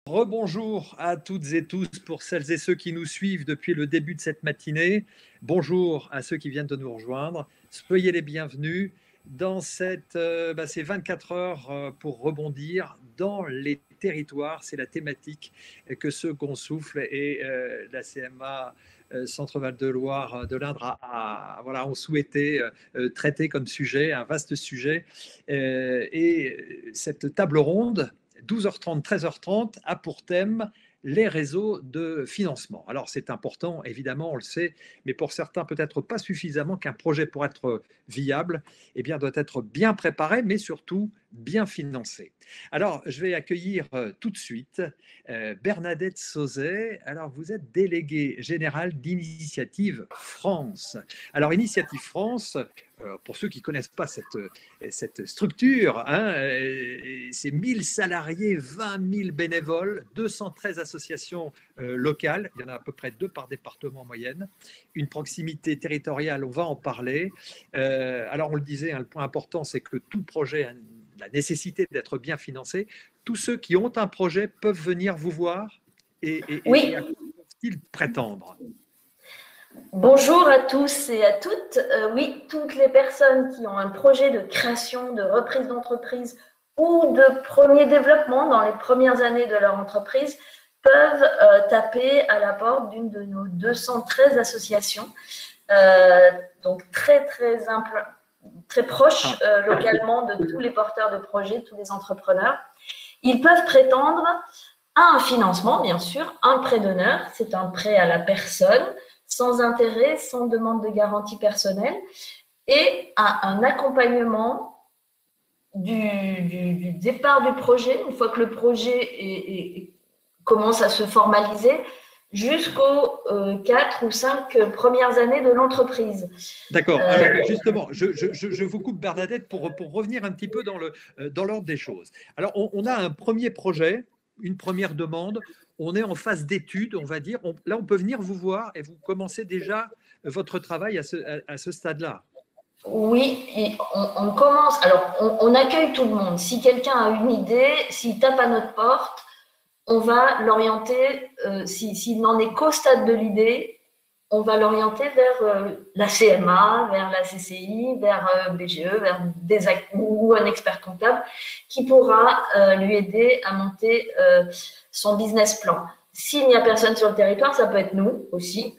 Rebonjour à toutes et tous pour celles et ceux qui nous suivent depuis le début de cette matinée. Bonjour à ceux qui viennent de nous rejoindre. Soyez les bienvenus dans ces 24 heures pour rebondir dans les territoires. C'est la thématique que Second Souffle et la CMA Centre-Val de Loire de l'Indre ont souhaité traiter comme sujet, un vaste sujet. Et cette table ronde 12h30, 13h30 a pour thème les réseaux de financement. Alors c'est important, évidemment, on le sait, mais pour certains peut-être pas suffisamment qu'un projet pour être viable doit être bien préparé, mais surtout bien financé. Alors je vais accueillir tout de suite Bernadette Sauzet. Alors vous êtes déléguée générale d'Initiative France. Alors Initiative France, pour ceux qui ne connaissent pas cette structure, c'est 1000 salariés, 20 000 bénévoles, 213 associations locales, il y en a à peu près 2 par département en moyenne, une proximité territoriale, on va en parler. Alors on le disait, le point important, c'est que tout projet a la nécessité d'être bien financé. Tous ceux qui ont un projet peuvent venir vous voir et oui. à quoi peuvent-ils prétendre? Bonjour à tous et à toutes. Oui, toutes les personnes qui ont un projet de création, de reprise d'entreprise ou de premier développement dans les premières années de leur entreprise peuvent taper à la porte d'une de nos 213 associations, donc très proches localement de tous les porteurs de projets, tous les entrepreneurs. Ils peuvent prétendre à un financement, bien sûr, un prêt d'honneur, c'est un prêt à la personne, sans intérêt, sans demande de garantie personnelle, et à un accompagnement du départ du projet, une fois que le projet commence à se formaliser, jusqu'aux 4 ou 5 premières années de l'entreprise. D'accord. Alors justement, je vous coupe Bernadette pour revenir un petit peu dans l'ordre des choses. Alors on a un premier projet, une première demande, on est en phase d'étude, on va dire. Là, on peut venir vous voir et vous commencez déjà votre travail à ce stade-là. Oui, et on commence. Alors, on accueille tout le monde. Si quelqu'un a une idée, s'il tape à notre porte, on va l'orienter, s'il n'en est qu'au stade de l'idée, on va l'orienter vers la CMA, vers la CCI, vers BGE, vers ou un expert comptable qui pourra lui aider à monter son business plan. S'il n'y a personne sur le territoire, ça peut être nous aussi.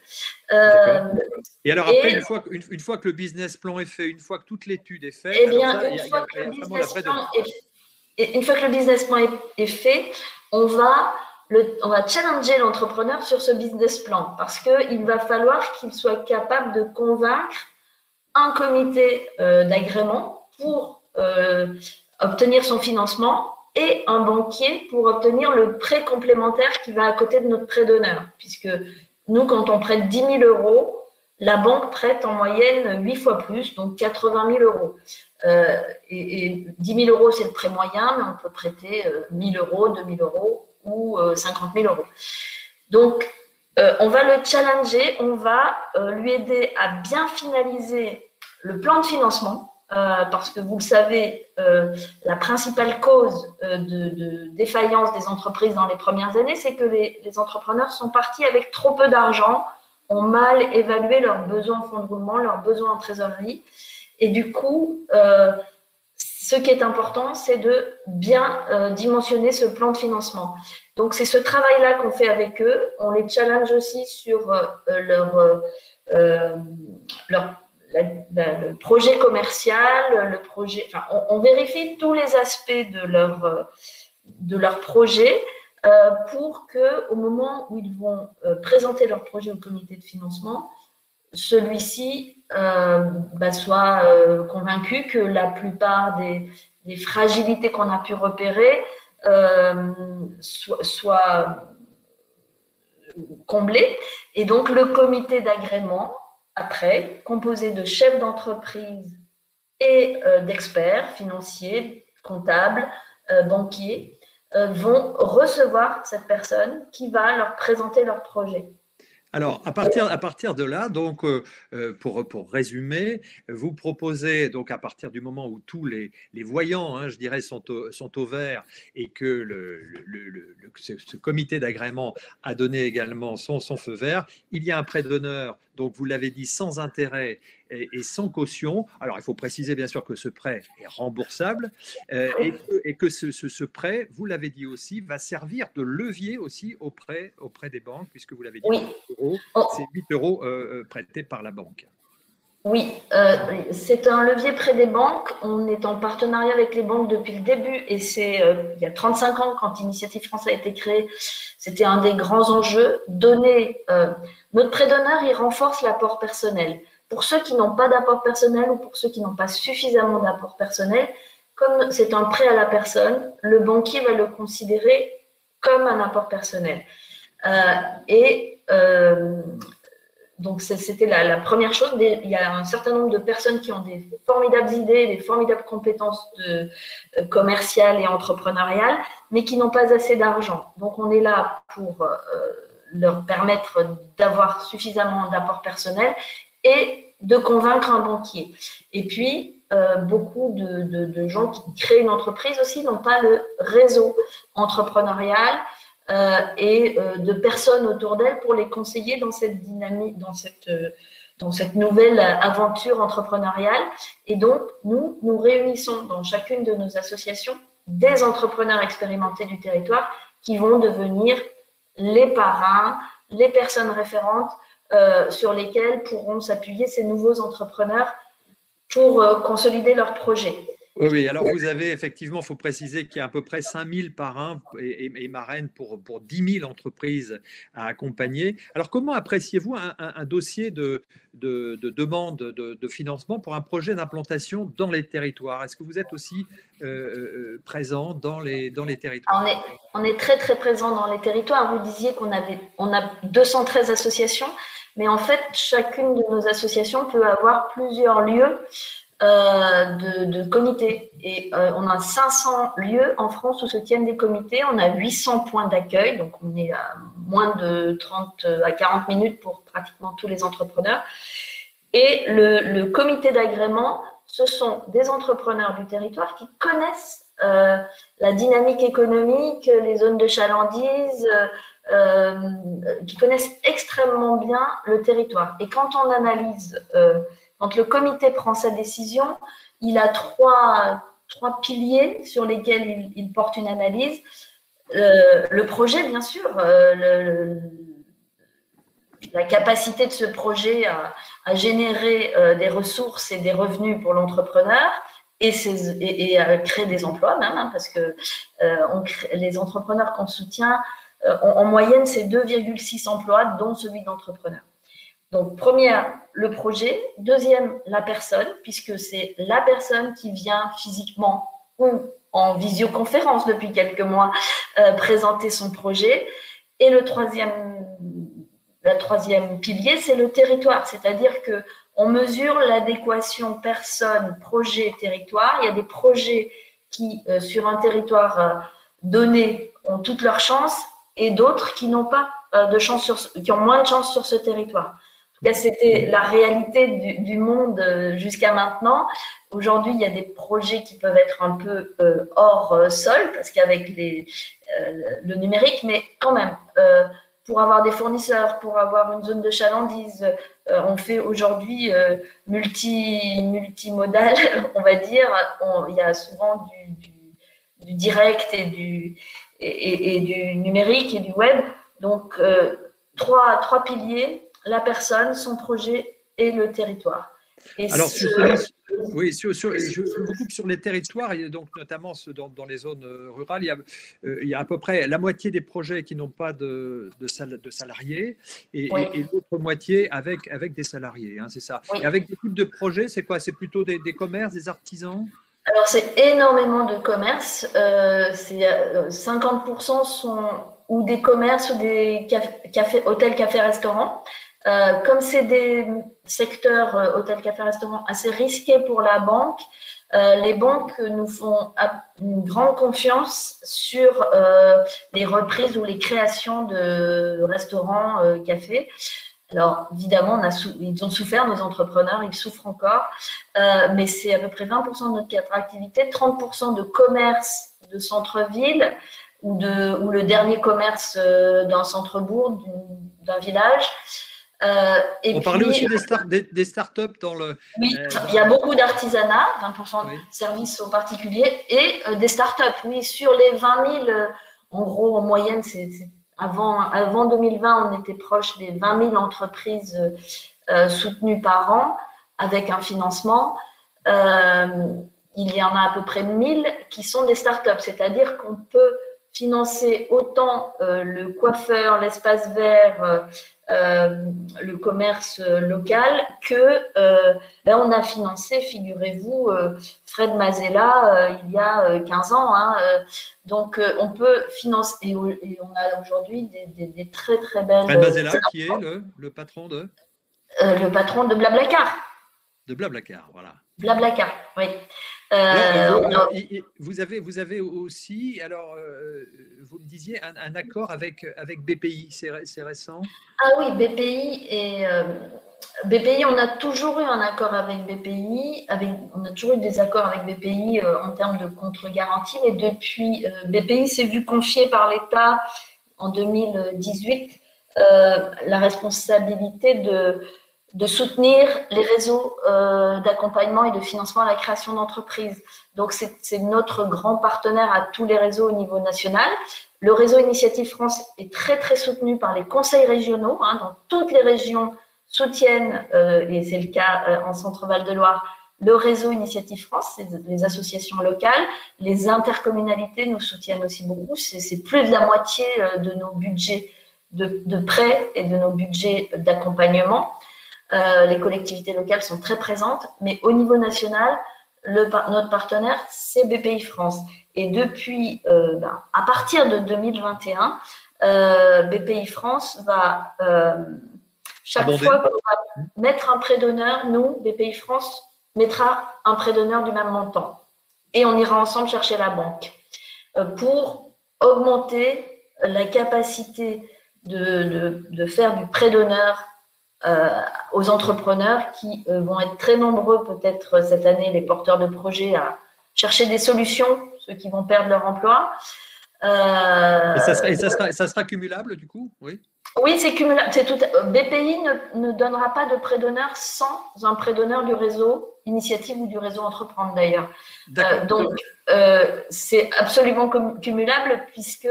Et alors après, une fois que le business plan est fait, une fois que toute l'étude est faite, une fois que le business plan est fait, on va challenger l'entrepreneur sur ce business plan parce qu'il va falloir qu'il soit capable de convaincre un comité d'agrément pour obtenir son financement et un banquier pour obtenir le prêt complémentaire qui va à côté de notre prêt d'honneur. Puisque nous, quand on prête 10 000 €, la banque prête en moyenne 8 fois plus, donc 80 000 €. Et 10 000 €, c'est le prêt moyen, mais on peut prêter 1 000 €, 2 000 € ou 50 000 €. Donc, on va le challenger, on va lui aider à bien finaliser le plan de financement, parce que vous le savez, la principale cause de défaillance des entreprises dans les premières années, c'est que les entrepreneurs sont partis avec trop peu d'argent, ont mal évalué leurs besoins en fonds de roulement, leurs besoins en trésorerie. Et du coup, ce qui est important, c'est de bien dimensionner ce plan de financement. Donc, c'est ce travail-là qu'on fait avec eux. On les challenge aussi sur le projet commercial, le projet. Enfin, on vérifie tous les aspects de leur projet pour qu'au moment où ils vont présenter leur projet au comité de financement, celui-ci soit convaincu que la plupart des fragilités qu'on a pu repérer soient comblées. Et donc, le comité d'agrément, après, composé de chefs d'entreprise et d'experts financiers, comptables, banquiers, vont recevoir cette personne qui va leur présenter leur projet. Alors, à partir de là, donc, pour résumer, vous proposez, donc, à partir du moment où tous les voyants, hein, je dirais, sont au vert et que ce comité d'agrément a donné également son feu vert, il y a un prêt d'honneur, donc vous l'avez dit, sans intérêt et sans caution. Alors, il faut préciser bien sûr que ce prêt est remboursable et que ce prêt, vous l'avez dit aussi, va servir de levier aussi auprès des banques, puisque vous l'avez dit, Oui. c'est 8 euros prêtés par la banque. Oui, c'est un levier près des banques. On est en partenariat avec les banques depuis le début et c'est il y a 35 ans quand Initiative France a été créée, c'était un des grands enjeux. Notre prêt d'honneur, il renforce l'apport personnel. Pour ceux qui n'ont pas d'apport personnel ou pour ceux qui n'ont pas suffisamment d'apport personnel, comme c'est un prêt à la personne, le banquier va le considérer comme un apport personnel. Donc, c'était la première chose. Il y a un certain nombre de personnes qui ont des formidables idées, des formidables compétences commerciales et entrepreneuriales, mais qui n'ont pas assez d'argent. Donc, on est là pour leur permettre d'avoir suffisamment d'apport personnel et de convaincre un banquier. Et puis, beaucoup de gens qui créent une entreprise aussi n'ont pas le réseau entrepreneurial et de personnes autour d'elles pour les conseiller dans cette dynamique, dans cette nouvelle aventure entrepreneuriale. Et donc, nous réunissons dans chacune de nos associations des entrepreneurs expérimentés du territoire qui vont devenir les parrains, les personnes référentes sur lesquelles pourront s'appuyer ces nouveaux entrepreneurs pour consolider leurs projets. Oui, alors vous avez effectivement, il faut préciser qu'il y a à peu près 5000 parrains et marraines pour 10 000 entreprises à accompagner. Alors, comment appréciez-vous un dossier de demande de financement pour un projet d'implantation dans les territoires? Est-ce que vous êtes aussi présent dans les territoires? On est très, très présent dans les territoires. Vous disiez qu'on a 213 associations, mais en fait, chacune de nos associations peut avoir plusieurs lieux de comités. Et on a 500 lieux en France où se tiennent des comités. On a 800 points d'accueil, donc on est à moins de 30 à 40 minutes pour pratiquement tous les entrepreneurs. Et le comité d'agrément, ce sont des entrepreneurs du territoire qui connaissent la dynamique économique, les zones de chalandise, qui connaissent extrêmement bien le territoire. Et quand on analyse quand le comité prend sa décision, il a trois piliers sur lesquels il porte une analyse. Le projet, bien sûr, la capacité de ce projet à générer des ressources et des revenus pour l'entrepreneur et à créer des emplois même, hein, parce que les entrepreneurs qu'on soutient, en moyenne, c'est 2,6 emplois, dont celui d'entrepreneur. Donc, première, le projet. Deuxième, la personne, puisque c'est la personne qui vient physiquement ou en visioconférence depuis quelques mois présenter son projet. Et le troisième pilier, c'est le territoire, c'est-à-dire qu'on mesure l'adéquation personne-projet-territoire. Il y a des projets qui, sur un territoire donné, ont toutes leurs chances et d'autres qui n'ont pas de chance qui ont moins de chance sur ce territoire. C'était la réalité du monde jusqu'à maintenant. Aujourd'hui, il y a des projets qui peuvent être un peu hors sol, parce qu'avec le numérique, mais quand même, pour avoir des fournisseurs, pour avoir une zone de chalandise, on fait aujourd'hui multimodal, on va dire. Il y a souvent du direct et du numérique et du web. Donc, trois piliers: la personne, son projet et le territoire. Et alors, je vous coupe sur les territoires, et donc notamment dans les zones rurales, il y a à peu près la moitié des projets qui n'ont pas de salariés et l'autre moitié avec des salariés, hein, c'est ça. Oui. Et avec des types de projets, c'est quoi? C'est plutôt des commerces, des artisans? Alors, c'est énormément de commerces. 50% sont ou des commerces ou des hôtels, cafés, restaurants. Comme c'est des secteurs hôtels, cafés, restaurants assez risqués pour la banque, Les banques nous font une grande confiance sur les reprises ou les créations de restaurants, cafés. Alors, évidemment, ils ont souffert, nos entrepreneurs, ils souffrent encore, mais c'est à peu près 20% de notre activité, 30% de commerce de centre-ville ou le dernier commerce d'un centre-bourg, d'un village. On parlait aussi des startups dans le… Oui, il y a beaucoup d'artisanat, 20% de services aux particuliers, et des startups. Oui, sur les 20 000, en gros, en moyenne, avant 2020, on était proche des 20 000 entreprises soutenues par an avec un financement. Il y en a à peu près 1000 qui sont des startups, c'est-à-dire qu'on peut financer autant le coiffeur, l'espace vert, le commerce local que là on a financé, figurez-vous, Fred Mazella il y a 15 ans. Donc on peut financer et on a aujourd'hui des très très belles… Fred Mazella qui est le patron de… le patron de Blablacar. De Blablacar, voilà. Blablacar, oui. Alors, vous avez aussi, alors, vous me disiez, un accord avec BPI, c'est récent? Ah oui, BPI, on a toujours eu un accord avec BPI, on a toujours eu des accords avec BPI en termes de contre-garantie, mais depuis, BPI s'est vu confier par l'État en 2018 la responsabilité de soutenir les réseaux d'accompagnement et de financement à la création d'entreprises. Donc, c'est notre grand partenaire à tous les réseaux au niveau national. Le réseau Initiative France est très, très soutenu par les conseils régionaux. Donc, toutes les régions soutiennent, et c'est le cas en Centre-Val de Loire, le réseau Initiative France, c'est les associations locales. Les intercommunalités nous soutiennent aussi beaucoup. C'est plus de la moitié de nos budgets de prêts et de nos budgets d'accompagnement. Les collectivités locales sont très présentes, mais au niveau national, notre partenaire, c'est BPI France. Et depuis, à partir de 2021, BPI France va, chaque fois qu'on va mettre un prêt d'honneur, nous, BPI France, mettra un prêt d'honneur du même montant. Et on ira ensemble chercher la banque pour augmenter la capacité de faire du prêt d'honneur aux entrepreneurs qui vont être très nombreux peut-être cette année, les porteurs de projets, à chercher des solutions, ceux qui vont perdre leur emploi. Et ça sera cumulable du coup, oui? Oui, c'est cumulable. BPI ne donnera pas de prêt d'honneur sans un prêt d'honneur du réseau Initiative ou du réseau Entreprendre d'ailleurs. Donc, c'est absolument cumulable puisque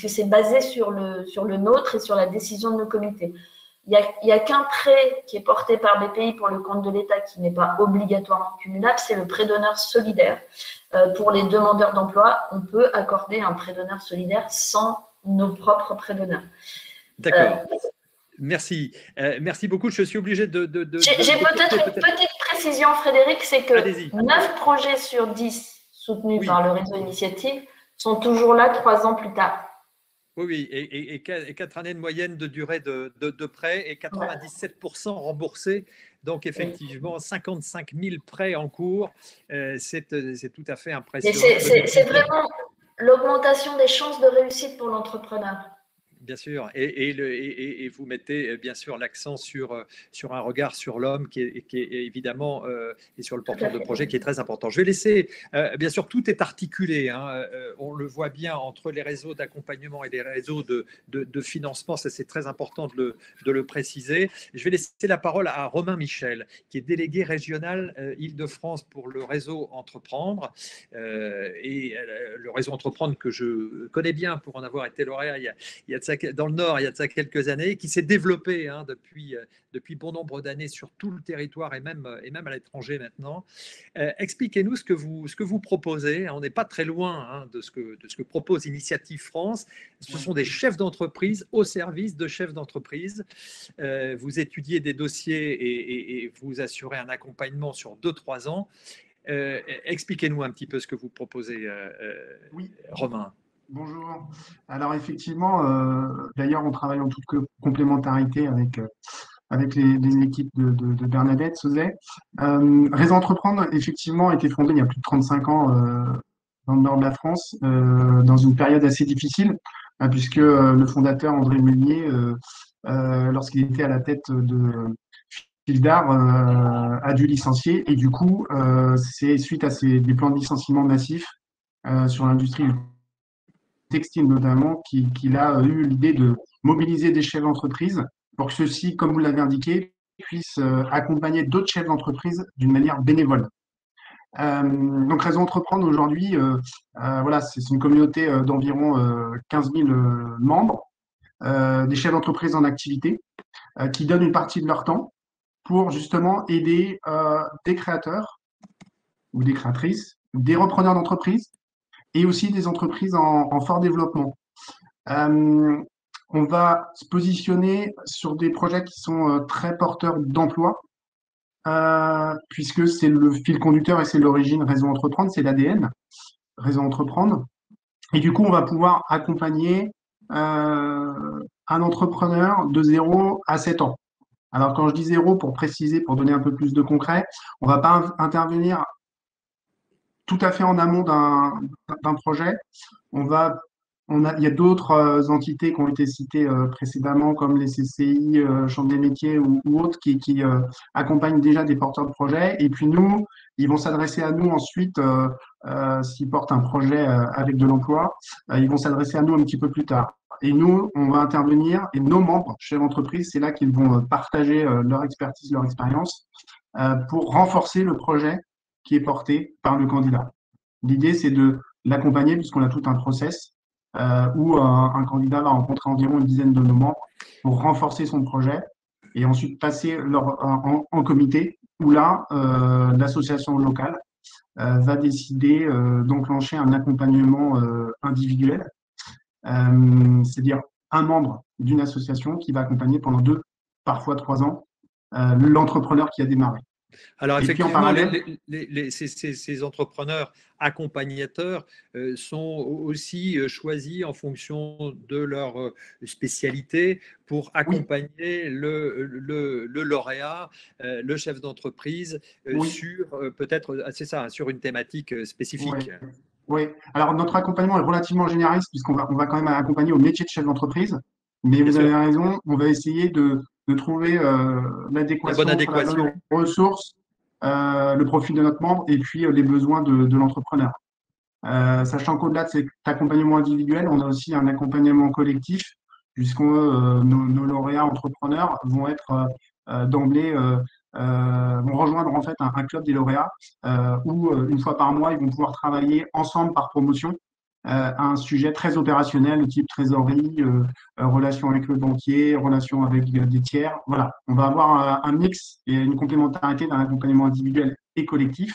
c'est basé sur le nôtre et sur la décision de nos comités. Il n'y a qu'un prêt qui est porté par BPI pour le compte de l'État qui n'est pas obligatoirement cumulable, c'est le prêt d'honneur solidaire. Pour les demandeurs d'emploi, on peut accorder un prêt d'honneur solidaire sans nos propres prêts d'honneur. D'accord. Merci. Merci beaucoup. Je suis obligé de… J'ai peut-être une petite précision, Frédéric, c'est que 9 projets sur 10 soutenus par le réseau Initiative sont toujours là 3 ans plus tard. Oui, et 4 années de moyenne de durée de prêt et 97% remboursés. Donc, effectivement, 55 000 prêts en cours. C'est tout à fait impressionnant. C'est vraiment l'augmentation des chances de réussite pour l'entrepreneur. Bien sûr, et vous mettez bien sûr l'accent sur un regard sur l'homme qui est évidemment, et sur le porteur de projet qui est très important. Je vais laisser, bien sûr, tout est articulé, on le voit bien entre les réseaux d'accompagnement et les réseaux de financement, ça c'est très important de le préciser. Je vais laisser la parole à Romain Michel, qui est délégué régional Île-de-France pour le réseau Entreprendre, et le réseau Entreprendre que je connais bien pour en avoir été lauréat il y a de ça, dans le Nord, il y a de ça quelques années, qui s'est développé depuis bon nombre d'années sur tout le territoire et même à l'étranger maintenant. Expliquez-nous ce que vous proposez. On n'est pas très loin de ce que propose Initiative France. Ce sont des chefs d'entreprise au service de chefs d'entreprise. Vous étudiez des dossiers et vous assurez un accompagnement sur 2-3 ans. Expliquez-nous un petit peu ce que vous proposez, Romain. Bonjour. Alors effectivement, d'ailleurs, on travaille en toute complémentarité avec avec les équipes de Bernadette Sauzet. Réseau Entreprendre, effectivement, a été fondé il y a plus de 35 ans dans le nord de la France, dans une période assez difficile, puisque le fondateur André Meunier, lorsqu'il était à la tête de Fildar, a dû licencier. Et du coup, c'est suite à des plans de licenciement massifs sur l'industrie textile notamment, qu'il a eu l'idée de mobiliser des chefs d'entreprise pour que ceux-ci, comme vous l'avez indiqué, puissent accompagner d'autres chefs d'entreprise d'une manière bénévole. Donc, Réseau Entreprendre aujourd'hui, voilà, c'est une communauté d'environ 15 000 membres, des chefs d'entreprise en activité, qui donnent une partie de leur temps pour justement aider des créateurs ou des créatrices, des repreneurs d'entreprise et aussi des entreprises en fort développement. On va se positionner sur des projets qui sont très porteurs d'emploi, puisque c'est le fil conducteur et c'est l'origine Réseau Entreprendre, c'est l'ADN Réseau Entreprendre. Et du coup, on va pouvoir accompagner un entrepreneur de 0 à 7 ans. Alors, quand je dis 0, pour préciser, pour donner un peu plus de concret, on ne va pas intervenir tout à fait en amont d'un projet. Il y a d'autres entités qui ont été citées précédemment, comme les CCI, Chambre des métiers ou autres, qui accompagnent déjà des porteurs de projets. Et puis nous, ils vont s'adresser à nous ensuite, s'ils portent un projet avec de l'emploi, ils vont s'adresser à nous un petit peu plus tard. Et nous, on va intervenir, et nos membres, chefs d'entreprise, c'est là qu'ils vont partager leur expertise, leur expérience, pour renforcer le projet qui est porté par le candidat. L'idée, c'est de l'accompagner, puisqu'on a tout un process où un candidat va rencontrer environ une dizaine de nos membres pour renforcer son projet et ensuite passer en comité, où là, l'association locale va décider d'enclencher un accompagnement individuel, c'est-à-dire un membre d'une association qui va accompagner pendant 2, parfois 3 ans, l'entrepreneur qui a démarré. Alors Et puis, en effectivement, parallèle, ces entrepreneurs accompagnateurs sont aussi choisis en fonction de leur spécialité pour oui, accompagner le lauréat, le chef d'entreprise oui, sur peut-être, c'est ça, sur une thématique spécifique. oui. Oui, alors notre accompagnement est relativement généraliste puisqu'on va quand même accompagner au métier de chef d'entreprise. Mais Bien vous avez sûr, raison, on va essayer de trouver la bonne l'adéquation entre la bonne adéquation. ressource, le profil de notre membre et puis les besoins de l'entrepreneur. Sachant qu'au-delà de cet accompagnement individuel, on a aussi un accompagnement collectif, puisque nos lauréats entrepreneurs vont être d'emblée, vont rejoindre en fait un club des lauréats où une fois par mois, ils vont pouvoir travailler ensemble par promotion à un sujet très opérationnel, de type trésorerie, relation avec le banquier, relation avec des tiers. Voilà, on va avoir un mix et une complémentarité d'un accompagnement individuel et collectif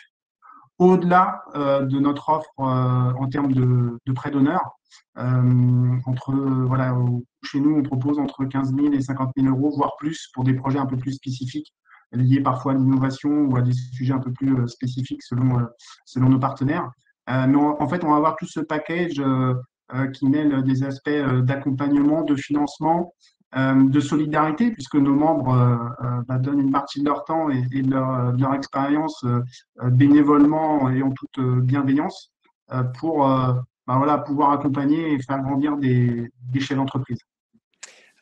au-delà de notre offre en termes de prêt d'honneur. Voilà, chez nous, on propose entre 15 000 et 50 000 euros, voire plus, pour des projets un peu plus spécifiques, liés parfois à l'innovation ou à des sujets un peu plus spécifiques selon nos partenaires. Mais en fait, on va avoir tout ce package qui mêle des aspects d'accompagnement, de financement, de solidarité, puisque nos membres donnent une partie de leur temps et de leur expérience bénévolement et en toute bienveillance pour voilà, pouvoir accompagner et faire grandir des chefs d'entreprise.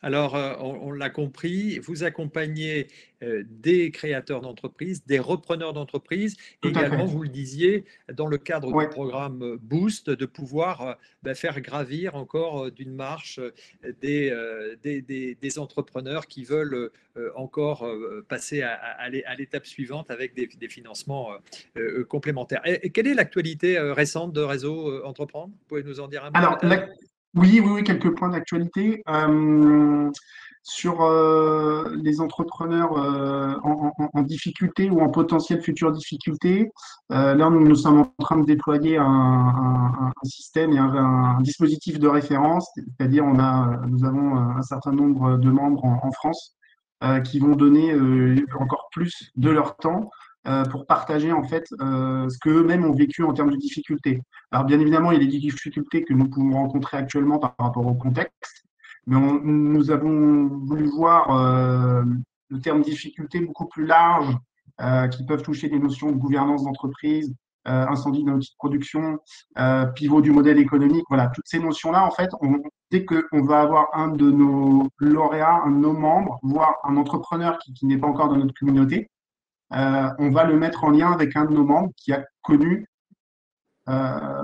Alors, on l'a compris, vous accompagnez des créateurs d'entreprises, des repreneurs d'entreprises, et Tout à également, fait. vous le disiez, dans le cadre du Ouais, programme Boost, de pouvoir faire gravir encore d'une marche des entrepreneurs qui veulent encore passer à l'étape suivante avec des financements complémentaires. Et quelle est l'actualité récente de Réseau Entreprendre? Vous pouvez nous en dire un mot alors, peut-être? oui, quelques points d'actualité. Sur les entrepreneurs en difficulté ou en potentielle future difficulté, là, nous sommes en train de déployer un système et un dispositif de référence, c'est-à-dire nous avons un certain nombre de membres en France qui vont donner encore plus de leur temps pour partager en fait ce qu'eux-mêmes ont vécu en termes de difficultés. Alors bien évidemment, il y a des difficultés que nous pouvons rencontrer actuellement par rapport au contexte, mais nous avons voulu voir le terme difficulté beaucoup plus large, qui peuvent toucher des notions de gouvernance d'entreprise, incendie d'un outil de production, pivot du modèle économique. Voilà, toutes ces notions-là, en fait, dès qu'on va avoir un de nos lauréats, un de nos membres, voire un entrepreneur qui n'est pas encore dans notre communauté, on va le mettre en lien avec un de nos membres qui a connu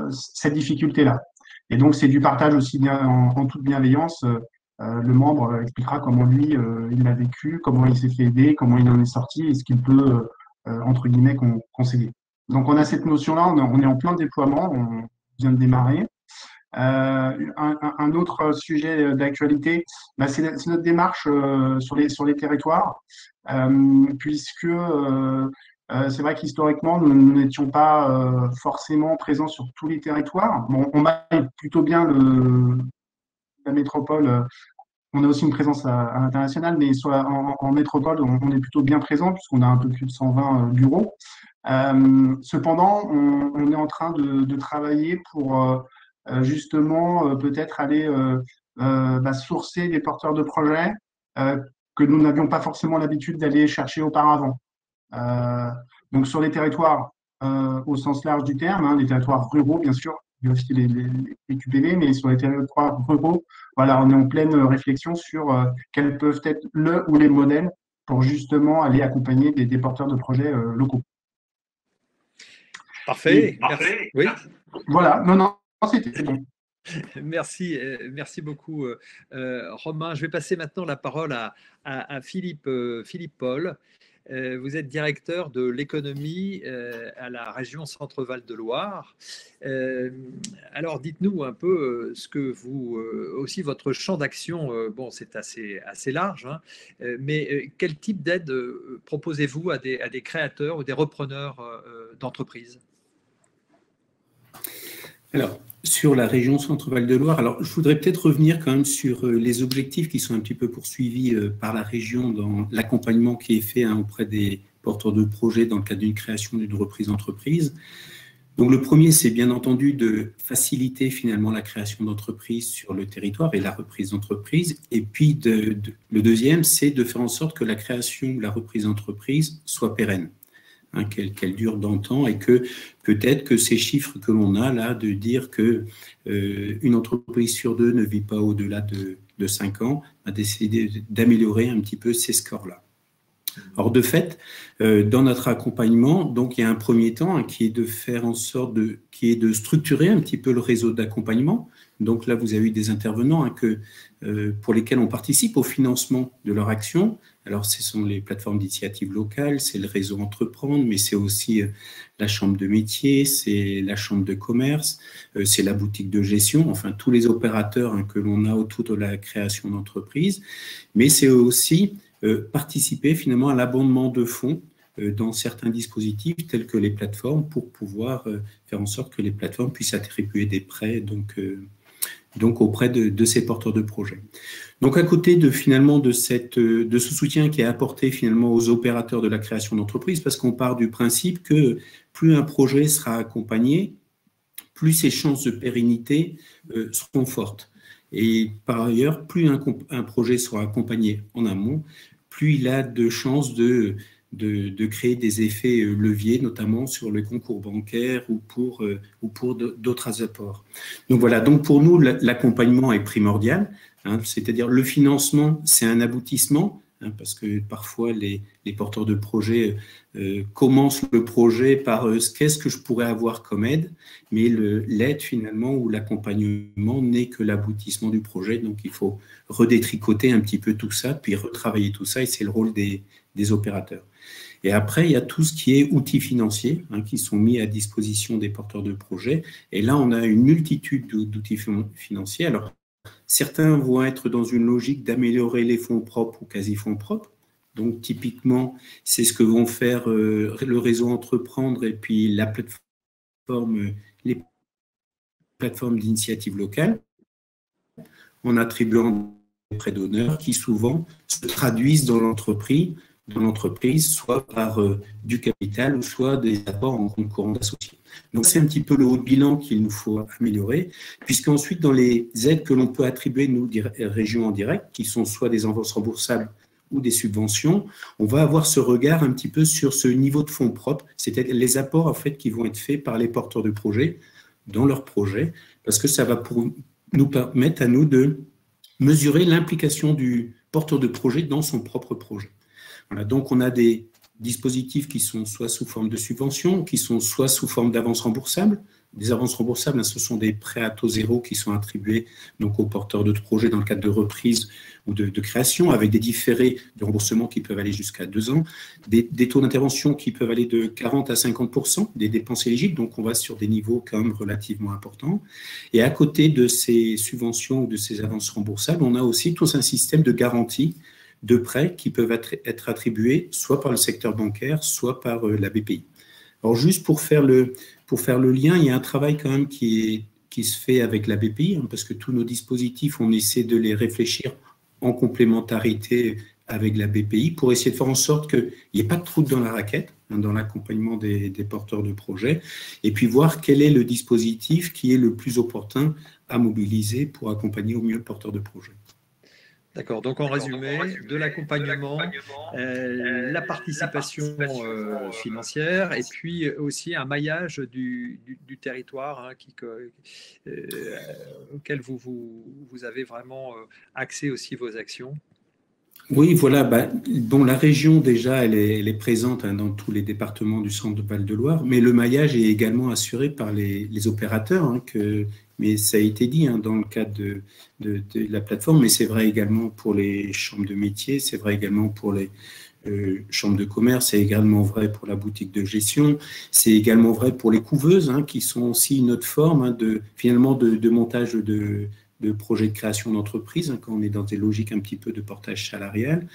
cette difficulté-là. Et donc, c'est du partage aussi bien, en toute bienveillance. Le membre expliquera comment lui, il l'a vécu, comment il s'est fait aider, comment il en est sorti et ce qu'il peut, entre guillemets, conseiller. Donc, on a cette notion-là, on est en plein déploiement, on vient de démarrer. Un autre sujet d'actualité, bah, c'est notre démarche sur les territoires, puisque c'est vrai qu'historiquement, nous n'étions pas forcément présents sur tous les territoires. Bon, on a plutôt bien la métropole. On a aussi une présence à l'international, mais en métropole, on est plutôt bien présent puisqu'on a un peu plus de 120 bureaux. Cependant, on est en train de travailler pour justement peut-être aller sourcer des porteurs de projets que nous n'avions pas forcément l'habitude d'aller chercher auparavant. Donc sur les territoires au sens large du terme, hein, les territoires ruraux bien sûr, il y a aussi les QPV, mais sur les territoires ruraux, voilà, on est en pleine réflexion sur quels peuvent être le ou les modèles pour justement aller accompagner des porteurs de projets locaux. Parfait. Merci. Oui. Voilà, non, c'était bon. Merci beaucoup, Romain. Je vais passer maintenant la parole à Philippe Paul. Vous êtes directeur de l'économie à la région Centre-Val de Loire. Alors, dites-nous un peu ce que vous, aussi votre champ d'action, bon, c'est assez large, hein, mais quel type d'aide proposez-vous à des créateurs ou des repreneurs d'entreprises? Alors, sur la région Centre-Val de Loire, alors je voudrais peut-être revenir quand même sur les objectifs qui sont un petit peu poursuivis par la région dans l'accompagnement qui est fait auprès des porteurs de projets dans le cadre d'une création d'une reprise d'entreprise. Donc le premier, c'est bien entendu de faciliter finalement la création d'entreprise sur le territoire et la reprise d'entreprise. Et puis le deuxième, c'est de faire en sorte que la création ou la reprise d'entreprise soit pérenne. Hein, qu'elle dure dans le temps et que peut-être que ces chiffres que l'on a là, de dire que une entreprise sur deux ne vit pas au-delà de 5 ans, a décidé d'améliorer un petit peu ces scores-là. Or, de fait, dans notre accompagnement, donc il y a un premier temps qui est de faire en sorte de structurer un petit peu le réseau d'accompagnement. Donc là, vous avez eu des intervenants pour lesquels on participe au financement de leur action. Alors, ce sont les plateformes d'initiative locales, c'est le réseau Entreprendre, mais c'est aussi la chambre de métier, c'est la chambre de commerce, c'est la boutique de gestion, enfin tous les opérateurs que l'on a autour de la création d'entreprise. Mais c'est aussi participer finalement à l'abondement de fonds dans certains dispositifs tels que les plateformes pour pouvoir faire en sorte que les plateformes puissent attribuer des prêts donc auprès de ces porteurs de projets. Donc à côté de ce soutien qui est apporté finalement aux opérateurs de la création d'entreprise, parce qu'on part du principe que plus un projet sera accompagné, plus ses chances de pérennité seront fortes. Et par ailleurs, plus un projet sera accompagné en amont, plus il a de chances de créer des effets leviers, notamment sur le concours bancaire ou pour d'autres apports. Donc voilà, donc pour nous, l'accompagnement est primordial, hein, c'est-à-dire le financement, c'est un aboutissement, hein, parce que parfois les porteurs de projets commencent le projet par qu'est-ce que je pourrais avoir comme aide, mais l'aide finalement ou l'accompagnement n'est que l'aboutissement du projet, donc il faut redétricoter un petit peu tout ça, puis retravailler tout ça, et c'est le rôle des opérateurs. Et après, il y a tout ce qui est outils financiers qui sont mis à disposition des porteurs de projets. Et là, on a une multitude d'outils financiers. Alors, certains vont être dans une logique d'améliorer les fonds propres ou quasi-fonds propres. Donc, typiquement, c'est ce que vont faire le réseau Entreprendre et puis les plateformes d'initiative locale en attribuant des prêts d'honneur qui souvent se traduisent dans l'entreprise, soit par du capital ou soit des apports en compte courant d'associés. Donc, c'est un petit peu le haut de bilan qu'il nous faut améliorer, puisqu'ensuite, dans les aides que l'on peut attribuer, nous, régions en direct, qui sont soit des avances remboursables ou des subventions, on va avoir ce regard un petit peu sur ce niveau de fonds propres, c'est-à-dire les apports en fait qui vont être faits par les porteurs de projets dans leur projet, parce que ça va nous permettre à nous de mesurer l'implication du porteur de projet dans son propre projet. Voilà, donc on a des dispositifs qui sont soit sous forme de subventions, qui sont soit sous forme d'avances remboursables. Des avances remboursables, ce sont des prêts à taux zéro qui sont attribués donc, aux porteurs de projets dans le cadre de reprise ou de création, avec des différés de remboursement qui peuvent aller jusqu'à 2 ans, des taux d'intervention qui peuvent aller de 40 à 50% des dépenses éligibles, donc on va sur des niveaux quand même relativement importants. Et à côté de ces subventions ou de ces avances remboursables, on a aussi tout un système de garantie de prêts qui peuvent être attribués soit par le secteur bancaire, soit par la BPI. Alors juste pour faire le lien, il y a un travail quand même qui se fait avec la BPI, parce que tous nos dispositifs, on essaie de les réfléchir en complémentarité avec la BPI pour essayer de faire en sorte qu'il n'y ait pas de trou dans la raquette, dans l'accompagnement des porteurs de projets, et puis voir quel est le dispositif qui est le plus opportun à mobiliser pour accompagner au mieux le porteur de projet. D'accord, donc en résumé, de l'accompagnement, la participation financière et puis aussi un maillage du territoire auquel vous avez vraiment axé aussi vos actions. Oui, voilà. La région, déjà, elle est présente dans tous les départements du centre de Val-de-Loire, mais le maillage est également assuré par les opérateurs, mais ça a été dit dans le cadre de la plateforme, mais c'est vrai également pour les chambres de métiers, c'est vrai également pour les chambres de commerce, c'est également vrai pour la boutique de gestion, c'est également vrai pour les couveuses, qui sont aussi une autre forme de montage de projets de création d'entreprise, quand on est dans des logiques un petit peu de portage salarial.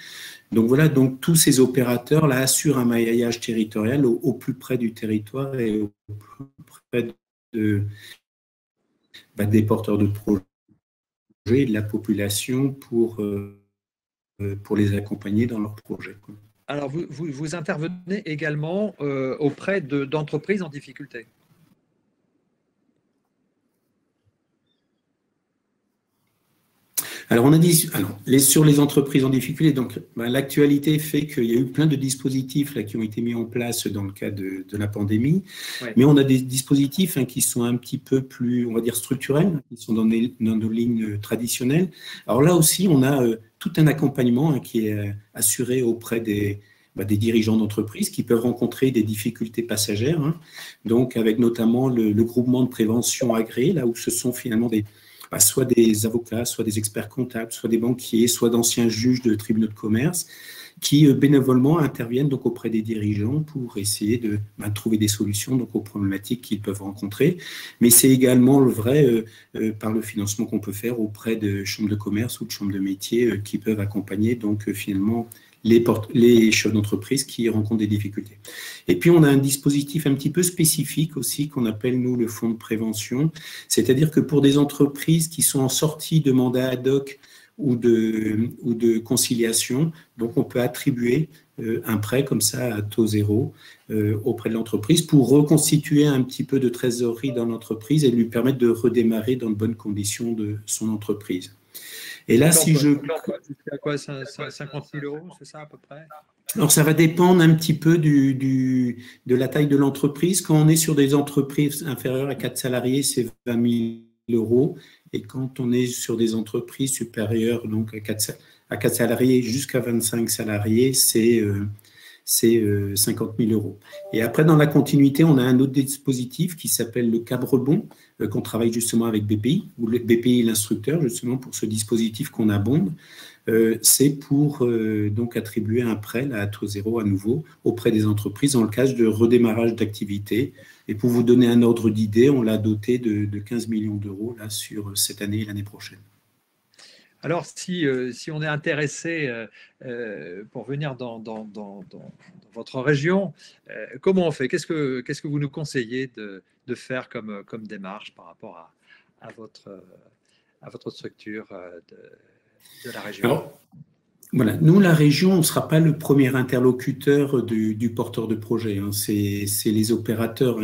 Donc voilà, donc tous ces opérateurs là assurent un maillage territorial au plus près du territoire et au plus près des porteurs de projets et de la population pour les accompagner dans leurs projets. Alors vous intervenez également auprès d'entreprises en difficulté. Alors, on a dit, sur les entreprises en difficulté, donc l'actualité fait qu'il y a eu plein de dispositifs là, qui ont été mis en place dans le cadre de la pandémie, ouais. Mais on a des dispositifs qui sont un petit peu plus, on va dire, structurels, qui sont dans nos lignes traditionnelles. Alors là aussi, on a tout un accompagnement qui est assuré auprès des dirigeants d'entreprise qui peuvent rencontrer des difficultés passagères, donc avec notamment le groupement de prévention agréé, là où ce sont finalement soit des avocats, soit des experts comptables, soit des banquiers, soit d'anciens juges de tribunaux de commerce qui bénévolement interviennent donc auprès des dirigeants pour essayer de trouver des solutions donc aux problématiques qu'ils peuvent rencontrer. Mais c'est également le vrai par le financement qu'on peut faire auprès de chambres de commerce ou de chambres de métiers qui peuvent accompagner donc finalement les chefs d'entreprise qui rencontrent des difficultés. Et puis, on a un dispositif un petit peu spécifique aussi qu'on appelle, nous, le fonds de prévention. C'est-à-dire que pour des entreprises qui sont en sortie de mandat ad hoc ou de conciliation, donc on peut attribuer un prêt comme ça à taux zéro auprès de l'entreprise pour reconstituer un petit peu de trésorerie dans l'entreprise et lui permettre de redémarrer dans de bonnes conditions de son entreprise. Et là, jusqu'à quoi, 50 000 €, c'est ça à peu près? Alors, ça va dépendre un petit peu de la taille de l'entreprise. Quand on est sur des entreprises inférieures à 4 salariés, c'est 20 000 €. Et quand on est sur des entreprises supérieures donc à 4 salariés jusqu'à 25 salariés, c'est 50 000 €. Et après, dans la continuité, on a un autre dispositif qui s'appelle le CAB Rebond, qu'on travaille justement avec BPI, ou le BPI est l'instructeur justement pour ce dispositif qu'on abonde. C'est pour donc attribuer un prêt à taux zéro à nouveau auprès des entreprises dans le cadre de redémarrage d'activité. Et pour vous donner un ordre d'idée, on l'a doté de 15 millions d'euros là, sur cette année et l'année prochaine. Alors, si on est intéressé pour venir dans votre région, comment on fait? Qu'est-ce que vous nous conseillez de faire comme démarche par rapport à votre structure de la région? Alors, voilà, nous, la région, on ne sera pas le premier interlocuteur du porteur de projet. C'est les opérateurs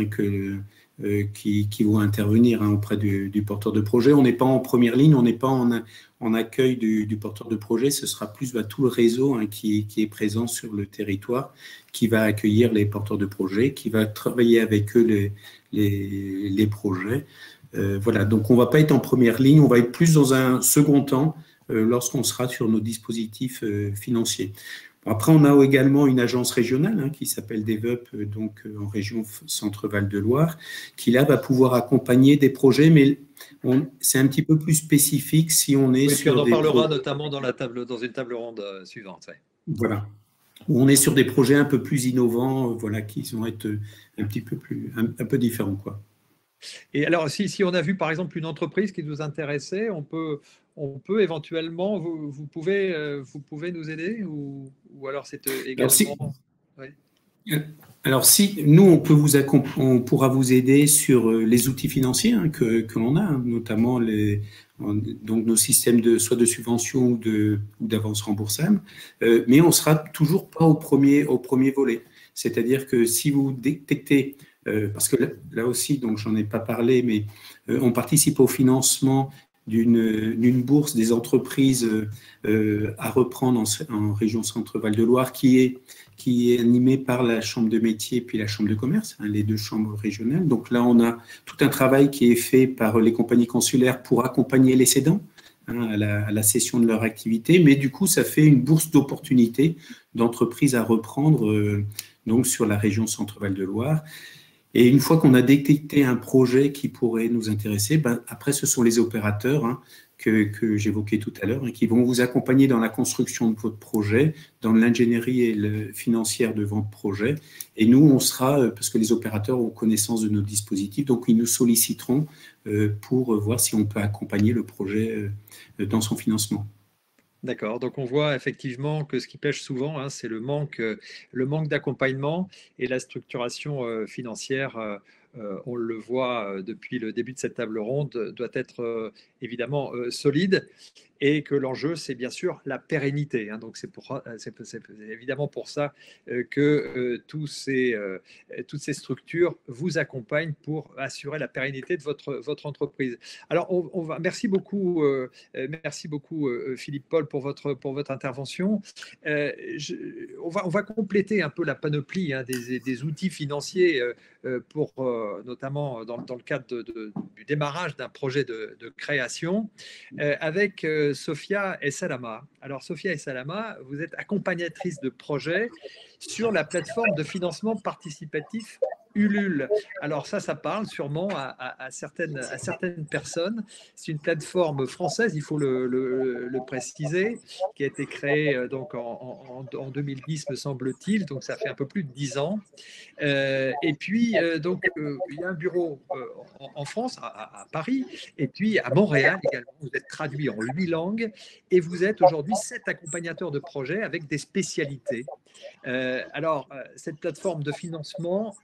qui vont intervenir auprès du porteur de projet. On n'est pas en première ligne, on n'est pas en accueil du porteur de projet, ce sera plus tout le réseau qui est présent sur le territoire, qui va accueillir les porteurs de projet, qui va travailler avec eux les projets. Voilà, donc on ne va pas être en première ligne, on va être plus dans un second temps lorsqu'on sera sur nos dispositifs financiers. Après, on a également une agence régionale qui s'appelle DevUp, donc en région Centre-Val de Loire, qui là va pouvoir accompagner des projets, mais c'est un petit peu plus spécifique si on est sur. On en parlera notamment dans une table ronde suivante. Ouais. Voilà. Où on est sur des projets un peu plus innovants, voilà, qui vont être un petit peu un peu différents, quoi. Et alors, si on a vu par exemple une entreprise qui nous intéressait, on peut éventuellement, vous pouvez nous aider ou alors c'est également. Alors, si nous, on pourra vous aider sur les outils financiers que l'on a, notamment donc nos systèmes soit de subvention ou d'avance remboursable, mais on ne sera toujours pas au premier volet. C'est-à-dire que si vous détectez, parce que là aussi, donc j'en ai pas parlé, mais on participe au financement d'une bourse des entreprises à reprendre en région Centre-Val de Loire qui est animée par la Chambre de métier puis la Chambre de commerce, les deux chambres régionales. Donc là, on a tout un travail qui est fait par les compagnies consulaires pour accompagner les cédants à la cession de leur activité. Mais du coup, ça fait une bourse d'opportunité d'entreprises à reprendre donc sur la région Centre-Val de Loire. Et une fois qu'on a détecté un projet qui pourrait nous intéresser, après, ce sont les opérateurs que j'évoquais tout à l'heure qui vont vous accompagner dans la construction de votre projet, dans l'ingénierie financière de votre projet. Et nous, on sera, parce que les opérateurs ont connaissance de nos dispositifs, donc ils nous solliciteront pour voir si on peut accompagner le projet dans son financement. D'accord, donc on voit effectivement que ce qui pêche souvent, c'est le manque d'accompagnement et la structuration financière. On le voit depuis le début de cette table ronde, doit être évidemment solide et que l'enjeu, c'est bien sûr la pérennité. Donc c'est évidemment pour ça que toutes ces structures vous accompagnent pour assurer la pérennité de votre entreprise. Alors, merci beaucoup Philippe Paul pour votre intervention. On va compléter un peu la panoplie des outils financiers pour notamment dans le cadre du démarrage d'un projet de création avec Sophia Essalama. Alors, Sophia Essalama, vous êtes accompagnatrice de projet sur la plateforme de financement participatif Ulule. Alors ça parle sûrement à certaines personnes. C'est une plateforme française, il faut le préciser, qui a été créée donc en 2010, me semble-t-il, donc ça fait un peu plus de 10 ans. Et puis, donc, il y a un bureau en France, à Paris, et puis à Montréal également. Vous êtes traduit en 8 langues et vous êtes aujourd'hui 7 accompagnateurs de projets avec des spécialités. Alors, cette plateforme de financement,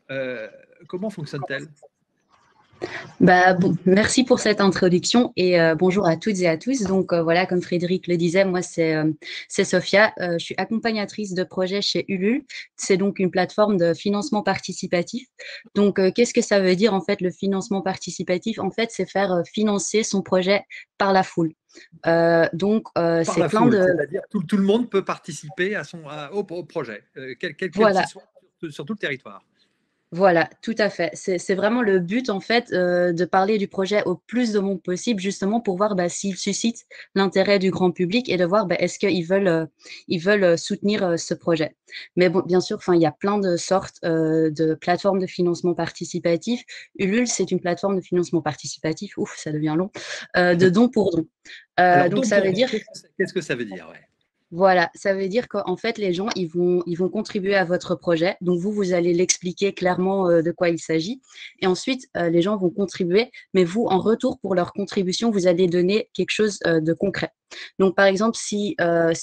comment fonctionne-t-elle ? Bon, merci pour cette introduction et bonjour à toutes et à tous. Donc voilà, comme Frédéric le disait, moi c'est Sophia, je suis accompagnatrice de projet chez Ulule. C'est donc une plateforme de financement participatif. Donc qu'est-ce que ça veut dire en fait le financement participatif ? En fait, c'est faire financer son projet par la foule. Donc c'est plein de. C'est-à-dire tout le monde peut participer au projet, quel voilà. qu'il soit sur tout le territoire. Voilà, tout à fait. C'est vraiment le but, en fait, de parler du projet au plus de monde possible, justement pour voir s'il suscite l'intérêt du grand public et de voir est-ce qu'ils veulent soutenir ce projet. Mais bon, bien sûr, il y a plein de sortes de plateformes de financement participatif. Ulule, c'est une plateforme de financement participatif, ouf, ça devient long, de don pour don. Donc, ça veut dire… Qu'est-ce que ça veut dire ? Voilà, ça veut dire qu'en fait, les gens, ils vont contribuer à votre projet. Donc, vous allez l'expliquer clairement de quoi il s'agit. Et ensuite, les gens vont contribuer, mais vous, en retour pour leur contribution, vous allez donner quelque chose de concret. Donc, par exemple, si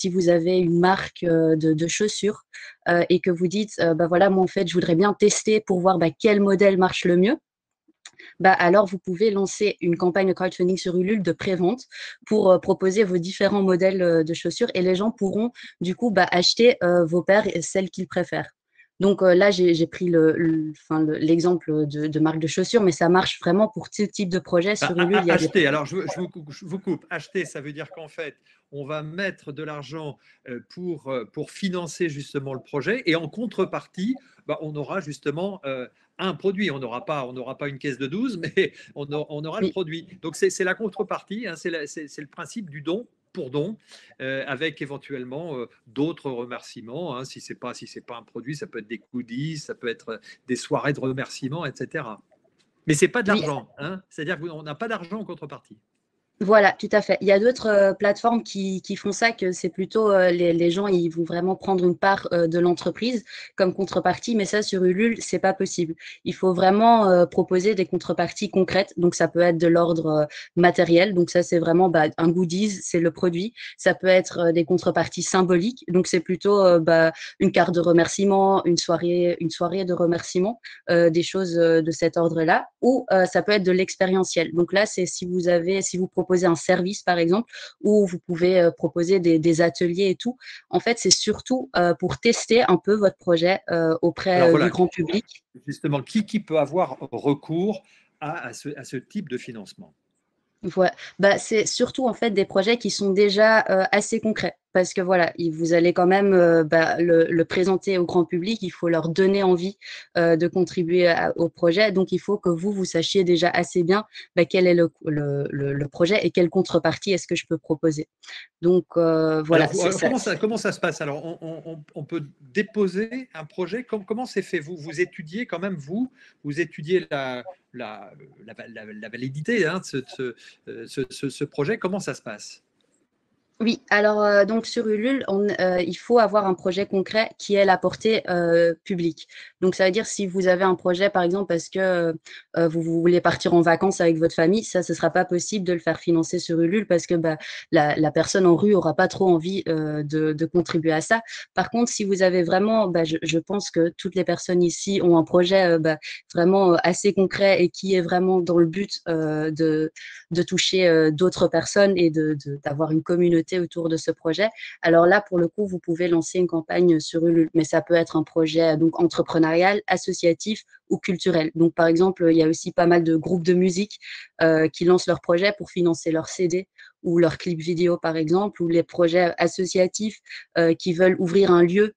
vous avez une marque de chaussures et que vous dites, voilà, moi, en fait, je voudrais bien tester pour voir quel modèle marche le mieux. Alors vous pouvez lancer une campagne de crowdfunding sur Ulule de pré-vente pour proposer vos différents modèles de chaussures et les gens pourront du coup acheter vos paires et celles qu'ils préfèrent. Donc là, j'ai pris l'exemple de marque de chaussures, mais ça marche vraiment pour tout type de projet. Sur Ulule, il y a acheter, alors je vous coupe. Acheter, ça veut dire qu'en fait, on va mettre de l'argent pour financer justement le projet et en contrepartie, on aura justement un produit. On n'aura pas une caisse de 12, mais on aura le Oui. produit. Donc c'est la contrepartie, hein, c'est le principe du don pour don, avec éventuellement d'autres remerciements. Hein, si c'est pas un produit, ça peut être des goodies, ça peut être des soirées de remerciements, etc. Mais c'est pas de Oui. l'argent, hein, c'est-à-dire qu'on n'a pas d'argent en contrepartie. Voilà, tout à fait. Il y a d'autres plateformes qui font ça, que c'est plutôt les gens, ils vont vraiment prendre une part de l'entreprise comme contrepartie, mais ça, sur Ulule, c'est pas possible. Il faut vraiment proposer des contreparties concrètes. Donc, ça peut être de l'ordre matériel. Donc, ça, c'est vraiment un goodies, c'est le produit. Ça peut être des contreparties symboliques. Donc, c'est plutôt une carte de remerciement, une soirée de remerciement, des choses de cet ordre-là. Ou ça peut être de l'expérientiel. Donc là, c'est si vous proposez un service, par exemple, ou vous pouvez proposer des ateliers et tout. En fait, c'est surtout pour tester un peu votre projet auprès Alors voilà, du grand public. justement, qui peut avoir recours à ce type de financement? Ouais. C'est surtout en fait des projets qui sont déjà assez concrets, parce que voilà, vous allez quand même le présenter au grand public, il faut leur donner envie de contribuer au projet, donc il faut que vous sachiez déjà assez bien quel est le projet et quelle contrepartie est-ce que je peux proposer. Donc voilà. Alors, comment ça se passe? Alors, on peut déposer un projet. Comment c'est fait? Vous étudiez quand même, vous étudiez la validité, hein, de ce projet. Comment ça se passe? Oui, alors donc sur Ulule, il faut avoir un projet concret qui est la portée publique. Donc ça veut dire si vous avez un projet, par exemple, parce que vous voulez partir en vacances avec votre famille, ça, ce sera pas possible de le faire financer sur Ulule parce que la personne en rue aura pas trop envie de contribuer à ça. Par contre, si vous avez vraiment, je pense que toutes les personnes ici ont un projet vraiment assez concret et qui est vraiment dans le but de toucher d'autres personnes et d'avoir une communauté autour de ce projet. Alors là, pour le coup, vous pouvez lancer une campagne sur Ulule, mais ça peut être un projet donc entrepreneurial, associatif ou culturel. Donc, par exemple, il y a aussi pas mal de groupes de musique qui lancent leurs projets pour financer leurs CD ou leurs clips vidéo, par exemple, ou les projets associatifs qui veulent ouvrir un lieu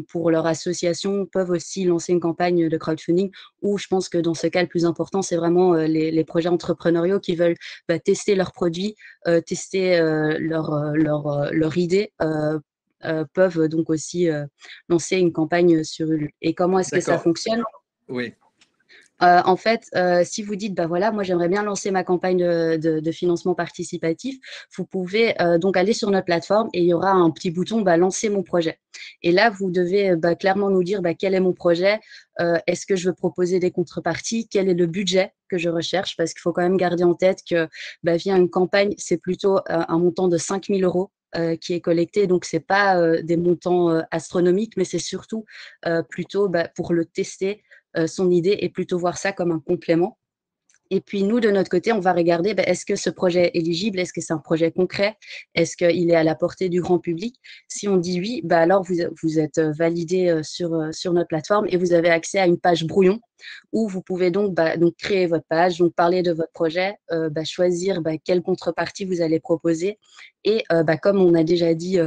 pour leur association peuvent aussi lancer une campagne de crowdfunding, ou je pense que dans ce cas, le plus important, c'est vraiment les projets entrepreneuriaux qui veulent tester leurs produits, tester leur idée, peuvent donc aussi lancer une campagne sur Ulule. Et comment est-ce que ça fonctionne? Oui. En fait, si vous dites, voilà, moi j'aimerais bien lancer ma campagne de financement participatif, vous pouvez donc aller sur notre plateforme et il y aura un petit bouton lancer mon projet. Et là, vous devez clairement nous dire quel est mon projet, est-ce que je veux proposer des contreparties, quel est le budget que je recherche, parce qu'il faut quand même garder en tête que via une campagne, c'est plutôt un montant de 5 000 € qui est collecté. Donc, ce n'est pas des montants astronomiques, mais c'est surtout plutôt pour le tester, son idée, et plutôt voir ça comme un complément. Et puis, nous, de notre côté, on va regarder, est-ce que ce projet est éligible? Est-ce que c'est un projet concret? Est-ce qu'il est à la portée du grand public? Si on dit oui, alors vous êtes validé sur notre plateforme et vous avez accès à une page brouillon où vous pouvez donc créer votre page, donc parler de votre projet, choisir quelle contrepartie vous allez proposer. Et comme on a déjà dit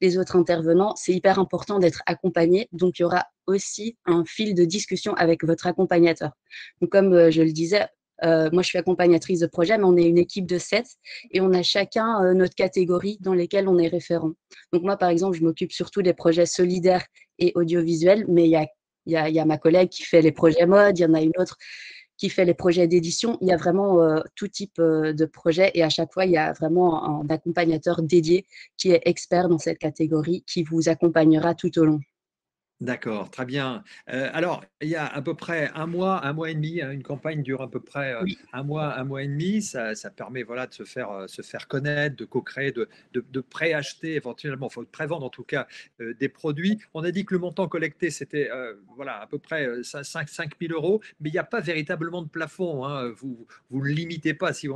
les autres intervenants, c'est hyper important d'être accompagné. Donc, il y aura aussi un fil de discussion avec votre accompagnateur. Donc, comme je le disais, moi, je suis accompagnatrice de projet, mais on est une équipe de 7 et on a chacun notre catégorie dans lesquelles on est référent. Donc, moi, par exemple, je m'occupe surtout des projets solidaires et audiovisuels, mais il y a ma collègue qui fait les projets mode, il y en a une autre qui fait les projets d'édition. Il y a vraiment tout type de projet et à chaque fois, il y a vraiment un accompagnateur dédié qui est expert dans cette catégorie qui vous accompagnera tout au long. D'accord, très bien. Alors, il y a à peu près un mois et demi, hein, une campagne dure à peu près Oui. un mois et demi. Ça permet de se faire connaître, de co-créer, de préacheter éventuellement, il faut prévendre en tout cas des produits. On a dit que le montant collecté, c'était à peu près 5 000 €, mais il n'y a pas véritablement de plafond. Hein. Vous ne le limitez pas si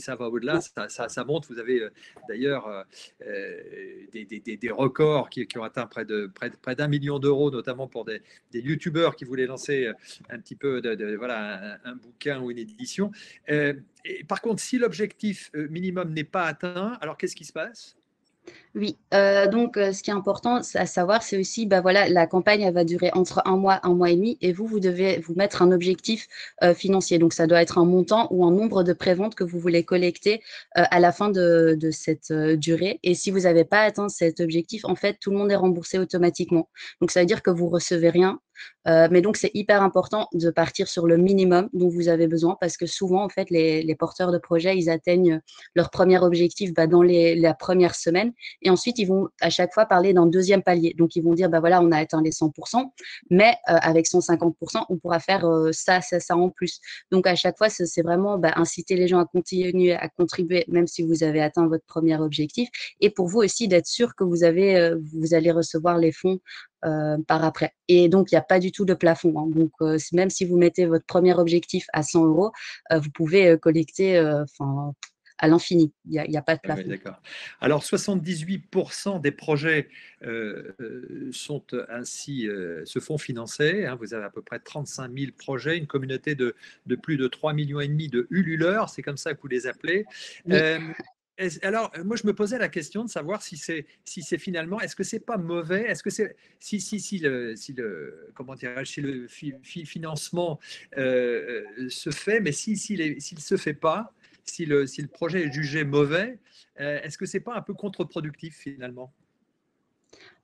ça va au-delà, ça monte. Vous avez d'ailleurs des records qui ont atteint près d'1 million € euros, notamment pour des youtubeurs qui voulaient lancer un petit peu voilà, un bouquin ou une édition. Et par contre, si l'objectif minimum n'est pas atteint, alors qu'est-ce qui se passe? Oui, donc ce qui est important à savoir, c'est aussi, bah, voilà, la campagne, elle va durer entre un mois et demi, et vous devez vous mettre un objectif financier. Donc, ça doit être un montant ou un nombre de préventes que vous voulez collecter à la fin de cette durée. Et si vous n'avez pas atteint cet objectif, en fait, tout le monde est remboursé automatiquement. Donc, ça veut dire que vous recevez rien. Mais donc, c'est hyper important de partir sur le minimum dont vous avez besoin, parce que souvent, en fait, les porteurs de projets, ils atteignent leur premier objectif dans la première semaine. Et ensuite, ils vont à chaque fois parler d'un deuxième palier. Donc, ils vont dire, bah voilà, on a atteint les 100%, mais avec 150%, on pourra faire ça en plus. Donc, à chaque fois, c'est vraiment inciter les gens à continuer à contribuer, même si vous avez atteint votre premier objectif. Et pour vous aussi, d'être sûr que vous allez recevoir les fonds par après. Et donc, il n'y a pas du tout de plafond. Hein. Donc, même si vous mettez votre premier objectif à 100 euros, vous pouvez collecter à l'infini. Il n'y a pas de plafond. Oui, d'accord. Alors, 78% des projets sont ainsi, se font financer. Hein. Vous avez à peu près 35 000 projets, une communauté de plus de 3,5 millions de Ululeurs, c'est comme ça que vous les appelez. Oui. Alors, moi, je me posais la question de savoir si c'est finalement, est-ce que c'est pas mauvais, est-ce que c'est si le financement se fait, mais s'il se fait pas, si le projet est jugé mauvais, est-ce que c'est pas un peu contre-productif finalement?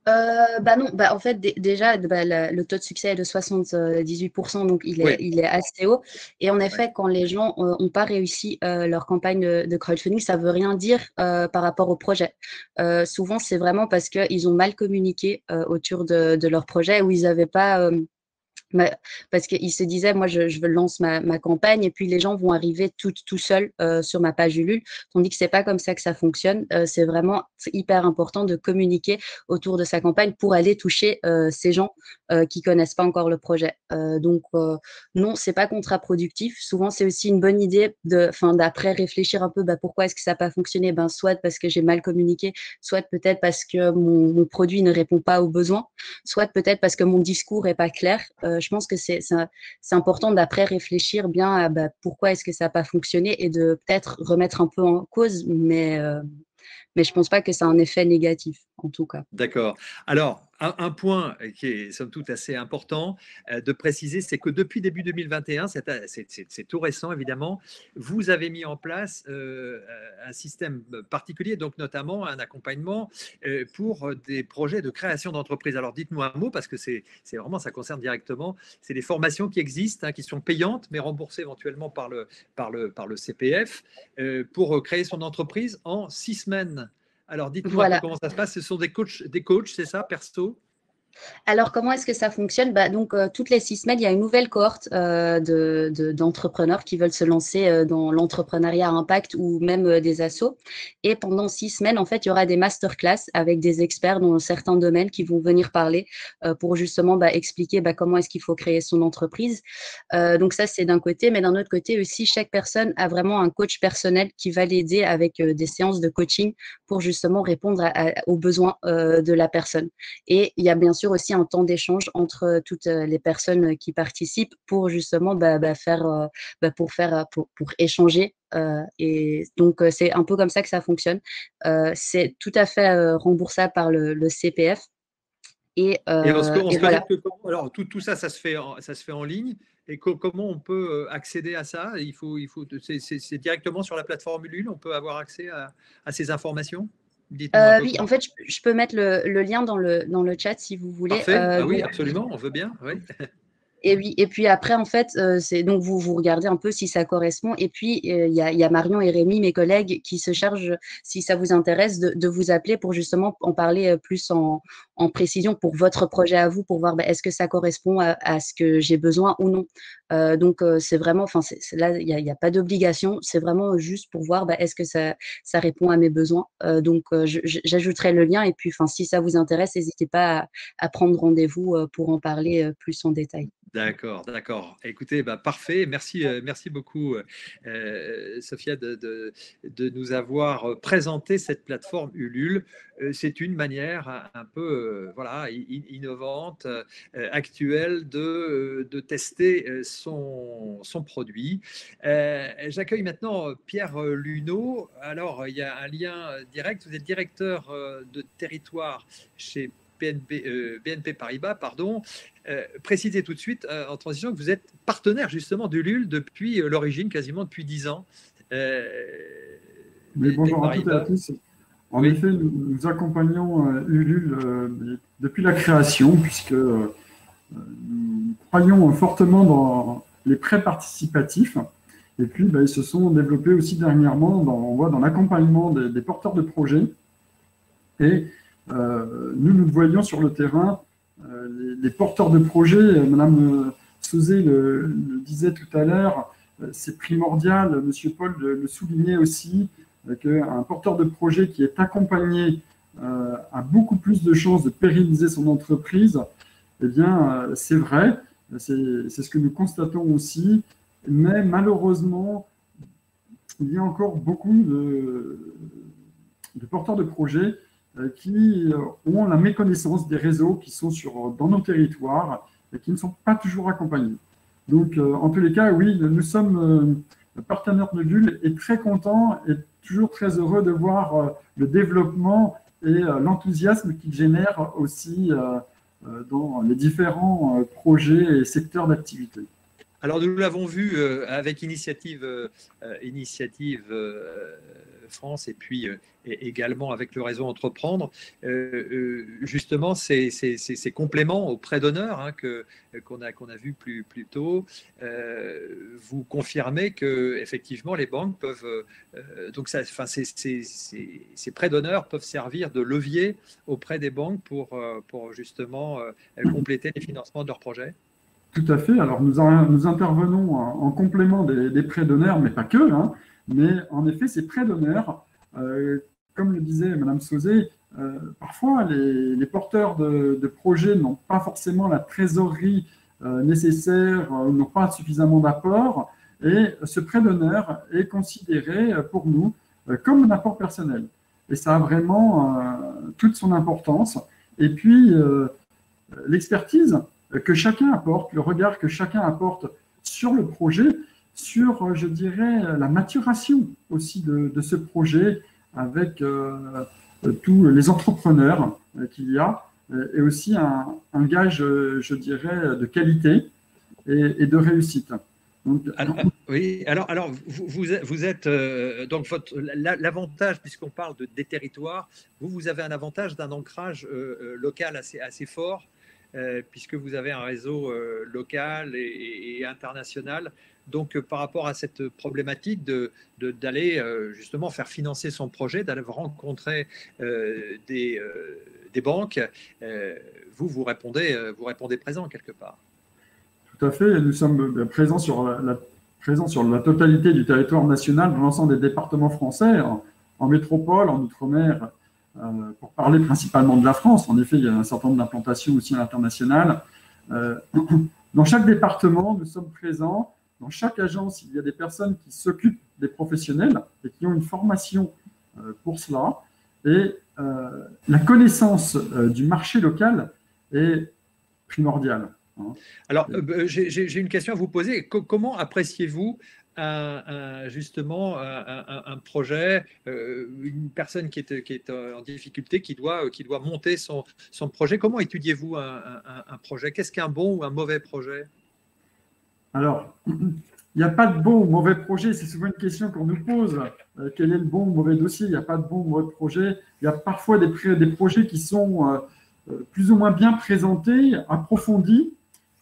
Non, en fait, déjà, le taux de succès est de 78%, donc il est assez haut. Et en effet, quand les gens n'ont pas réussi leur campagne de crowdfunding, ça ne veut rien dire par rapport au projet. Souvent, c'est vraiment parce qu'ils ont mal communiqué autour de leur projet, ou ils n'avaient pas… parce qu'ils se disaient, moi, je lance ma campagne, et puis les gens vont arriver tout seuls sur ma page Ulule, tandis que c'est pas comme ça que ça fonctionne. C'est hyper important de communiquer autour de sa campagne pour aller toucher ces gens qui connaissent pas encore le projet. Donc non, c'est pas contre-productif. Souvent, c'est aussi une bonne idée d'après réfléchir un peu, pourquoi est-ce que ça n'a pas fonctionné? Soit parce que j'ai mal communiqué, soit peut-être parce que mon produit ne répond pas aux besoins, soit peut-être parce que mon discours est pas clair. Je pense que c'est important d'après réfléchir bien à pourquoi est-ce que ça n'a pas fonctionné, et de peut-être remettre un peu en cause, mais je ne pense pas que ça a un effet négatif, en tout cas. D'accord. Alors, un point qui est somme toute assez important de préciser, c'est que depuis début 2021, c'est tout récent évidemment, vous avez mis en place un système particulier, donc notamment un accompagnement pour des projets de création d'entreprise. Alors dites-nous un mot, parce que c'est vraiment, ça concerne directement, c'est des formations qui existent, qui sont payantes, mais remboursées éventuellement par le CPF pour créer son entreprise en 6 semaines. Alors, dites-nous un peu comment ça se passe. Ce sont des coachs, c'est ça, perso? Alors, comment est-ce que ça fonctionne? Donc, toutes les 6 semaines, il y a une nouvelle cohorte d'entrepreneurs qui veulent se lancer dans l'entrepreneuriat à impact, ou même des assos. Et pendant 6 semaines, en fait, il y aura des masterclass avec des experts dans certains domaines qui vont venir parler pour justement expliquer comment est-ce qu'il faut créer son entreprise. Donc, ça, c'est d'un côté. Mais d'un autre côté aussi, chaque personne a vraiment un coach personnel qui va l'aider avec des séances de coaching pour justement répondre aux besoins de la personne. Et il y a bien sûr aussi un temps d'échange entre toutes les personnes qui participent pour justement pour échanger. Et donc, c'est un peu comme ça que ça fonctionne. C'est tout à fait remboursable par le CPF. Et voilà. Alors, tout ça, ça se fait en ligne. Et comment on peut accéder à ça? C'est directement sur la plateforme Ulule, on peut avoir accès à ces informations? Oui, en fait, je peux mettre le lien dans le chat si vous voulez. Parfait. Oui, absolument, on veut bien. Oui. Et puis après, en fait, c'est donc vous regardez un peu si ça correspond. Et puis, il y a Marion et Rémi, mes collègues, qui se chargent, si ça vous intéresse, de vous appeler pour justement en parler plus en précision pour votre projet à vous, pour voir est-ce que ça correspond à ce que j'ai besoin ou non. Donc, c'est vraiment, là, il n'y a pas d'obligation. C'est vraiment juste pour voir est-ce que ça répond à mes besoins. Donc, j'ajouterai le lien. Et puis, si ça vous intéresse, n'hésitez pas à prendre rendez-vous pour en parler plus en détail. D'accord. Écoutez, parfait. Merci beaucoup, Sophia, de nous avoir présenté cette plateforme Ulule. C'est une manière un peu voilà, innovante, actuelle de tester son produit. J'accueille maintenant Pierre Luneau. Alors, il y a un lien direct. Vous êtes directeur de territoire chez BNP Paribas, pardon. Précisez tout de suite en transition que vous êtes partenaire justement d'Ulule depuis l'origine, quasiment depuis 10 ans. Mais bonjour à toutes et à tous. En effet, nous accompagnons Ulule depuis la création, puisque nous croyons fortement dans les prêts participatifs. Et puis, ils se sont développés aussi dernièrement, on voit, dans l'accompagnement des porteurs de projets. Et nous voyons sur le terrain, les porteurs de projets, Madame Sauzet le disait tout à l'heure, c'est primordial, Monsieur Paul le soulignait aussi, qu'un porteur de projet qui est accompagné a beaucoup plus de chances de pérenniser son entreprise. Eh bien, c'est vrai, c'est ce que nous constatons aussi, mais malheureusement, il y a encore beaucoup de porteurs de projets qui ont la méconnaissance des réseaux qui sont dans nos territoires et qui ne sont pas toujours accompagnés. Donc, en tous les cas, oui, nous sommes partenaires de Ulule et très contents et toujours très heureux de voir le développement et l'enthousiasme qu'il génère aussi dans les différents projets et secteurs d'activité. Alors, nous l'avons vu avec Initiative France et puis également avec le réseau Entreprendre, justement ces compléments aux prêts d'honneur qu'on a vu plus tôt. Vous confirmez que effectivement les banques peuvent ces prêts d'honneur peuvent servir de levier auprès des banques pour justement compléter les financements de leurs projets. Tout à fait. Alors, nous intervenons en complément des prêts d'honneur, mais pas que. Mais en effet, ces prêts d'honneur, comme le disait Madame Sauzet, parfois les porteurs de projets n'ont pas forcément la trésorerie nécessaire, n'ont pas suffisamment d'apport, et ce prêt d'honneur est considéré pour nous comme un apport personnel. Et ça a vraiment toute son importance. Et puis, l'expertise que chacun apporte, le regard que chacun apporte sur le projet, sur, je dirais, la maturation aussi de ce projet avec tous les entrepreneurs qu'il y a, et aussi un gage, je dirais, de qualité et de réussite. Donc, alors vous êtes donc l'avantage, puisqu'on parle des territoires, vous avez un avantage d'un ancrage local assez fort, puisque vous avez un réseau local et international. Donc, par rapport à cette problématique d'aller justement faire financer son projet, d'aller rencontrer des banques, vous répondez présent quelque part. Tout à fait. Nous sommes présents sur la totalité du territoire national, dans l'ensemble des départements français, en métropole, en outre-mer, pour parler principalement de la France. En effet, il y a un certain nombre d'implantations aussi à l'international. Dans chaque département, nous sommes présents. Dans chaque agence, il y a des personnes qui s'occupent des professionnels et qui ont une formation pour cela. Et la connaissance du marché local est primordiale. Alors, j'ai une question à vous poser. Comment appréciez-vous justement un projet, une personne qui est en difficulté, qui doit monter son projet? Comment étudiez-vous un projet? Qu'est-ce qu'un bon ou un mauvais projet? Alors, il n'y a pas de bon ou mauvais projet. C'est souvent une question qu'on nous pose. Quel est le bon ou mauvais dossier? Il n'y a pas de bon ou mauvais projet. Il y a parfois des projets qui sont plus ou moins bien présentés, approfondis,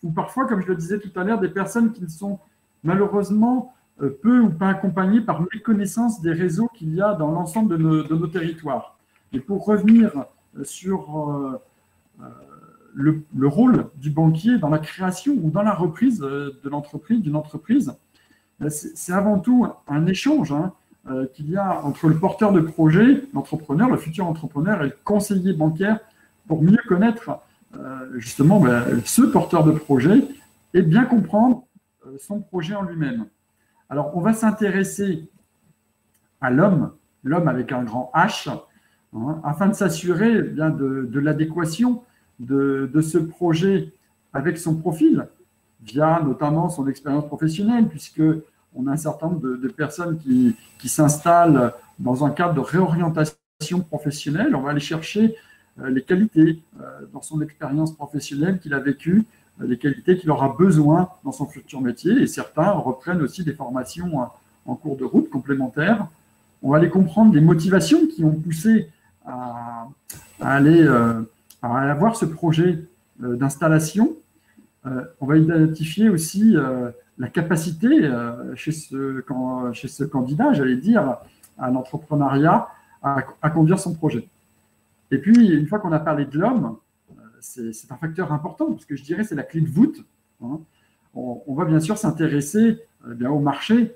ou parfois, comme je le disais tout à l'heure, des personnes qui ne sont malheureusement peu ou pas accompagnées par méconnaissance des réseaux qu'il y a dans l'ensemble de nos territoires. Et pour revenir sur le rôle du banquier dans la création ou dans la reprise d'une entreprise, c'est avant tout un échange qu'il y a entre le porteur de projet, l'entrepreneur, le futur entrepreneur et le conseiller bancaire pour mieux connaître justement ce porteur de projet et bien comprendre son projet en lui-même. Alors, on va s'intéresser à l'homme avec un grand H, hein, afin de s'assurer bien de l'adéquation de ce projet avec son profil, via notamment son expérience professionnelle, puisqu'on a un certain nombre de personnes qui s'installent dans un cadre de réorientation professionnelle. On va aller chercher les qualités dans son expérience professionnelle qu'il a vécue, les qualités qu'il aura besoin dans son futur métier. Et certains reprennent aussi des formations en cours de route complémentaires. On va aller comprendre les motivations qui ont poussé à avoir ce projet d'installation. On va identifier aussi la capacité chez ce candidat, j'allais dire, à l'entrepreneuriat, à conduire son projet. Et puis, une fois qu'on a parlé de l'homme, c'est un facteur important, parce que je dirais c'est la clé de voûte. Hein. On va bien sûr s'intéresser au marché,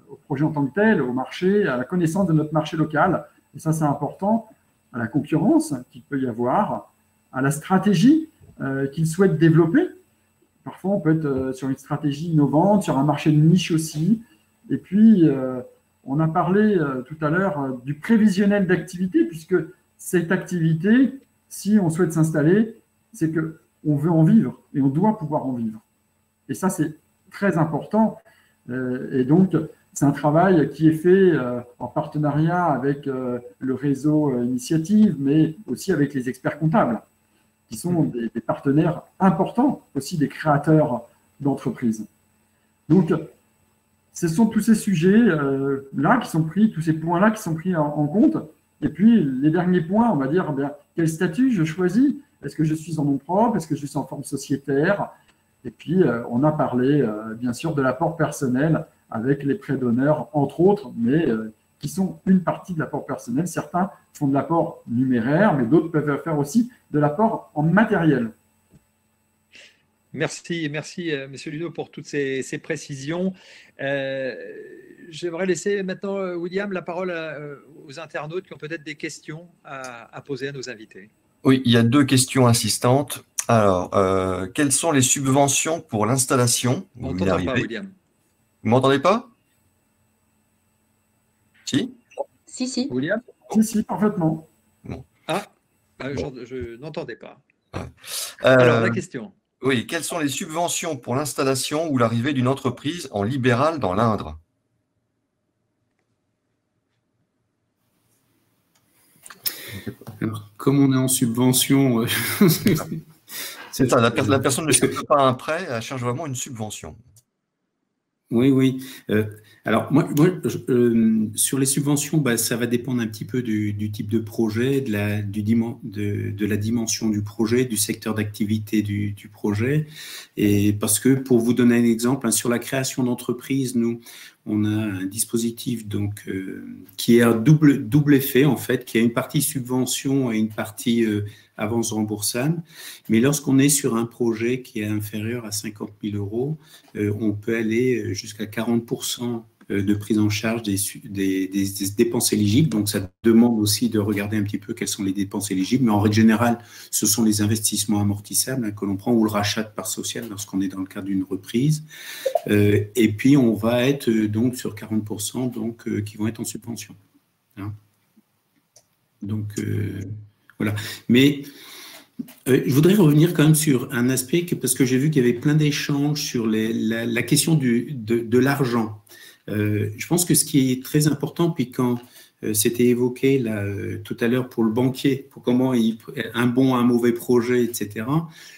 au projet en tant que tel, au marché, à la connaissance de notre marché local. Et ça, c'est important, à la concurrence qu'il peut y avoir, à la stratégie qu'il souhaite développer. Parfois, on peut être sur une stratégie innovante, sur un marché de niche aussi. Et puis, on a parlé tout à l'heure du prévisionnel d'activité, puisque cette activité, si on souhaite s'installer, c'est qu'on veut en vivre et on doit pouvoir en vivre. Et ça, c'est très important. Et donc, c'est un travail qui est fait en partenariat avec le réseau Initiative, mais aussi avec les experts comptables, qui sont des partenaires importants, aussi des créateurs d'entreprises. Donc, ce sont tous ces sujets-là qui sont pris, tous ces points-là qui sont pris en compte. Et puis, les derniers points, on va dire, quel statut je choisis? Est-ce que je suis en nom propre? Est-ce que je suis en forme sociétaire? Et puis, on a parlé, bien sûr, de l'apport personnel avec les prêts d'honneur, entre autres, mais qui sont une partie de l'apport personnel. Certains font de l'apport numéraire, mais d'autres peuvent faire aussi de l'apport en matériel. Merci, Monsieur Luneau, pour toutes ces précisions. J'aimerais laisser maintenant, William, la parole aux internautes qui ont peut-être des questions à poser à nos invités. Oui, il y a 2 questions insistantes. Alors, quelles sont les subventions pour l'installation? On ne t'entend pas, William. Vous ne m'entendez pas? Si? Si. William? Si, parfaitement. Bon. Ah, je n'entendais pas. Ouais. Alors, la question. Oui, quelles sont les subventions pour l'installation ou l'arrivée d'une entreprise en libéral dans l'Indre? Alors, comme on est en subvention, c'est ça, la personne ne cherche pas un prêt, elle cherche vraiment une subvention. Oui. Alors, moi sur les subventions, ça va dépendre un petit peu du type de projet, de la dimension du projet, du secteur d'activité du projet. Et parce que, pour vous donner un exemple, sur la création d'entreprise, nous, on a un dispositif qui est un double effet, en fait, qui a une partie subvention et une partie avance remboursable. Mais lorsqu'on est sur un projet qui est inférieur à 50 000 €, on peut aller jusqu'à 40% de prise en charge des dépenses éligibles. Donc, ça demande aussi de regarder un petit peu quelles sont les dépenses éligibles. Mais en règle générale, ce sont les investissements amortissables que l'on prend ou le rachat de parts sociales lorsqu'on est dans le cadre d'une reprise. Et puis, on va être donc sur 40% qui vont être en subvention. Hein. Donc, voilà. Mais je voudrais revenir quand même sur un aspect, parce que j'ai vu qu'il y avait plein d'échanges sur la question de l'argent. Je pense que ce qui est très important, puis quand c'était évoqué là, tout à l'heure pour le banquier, pour comment un bon, un mauvais projet, etc.,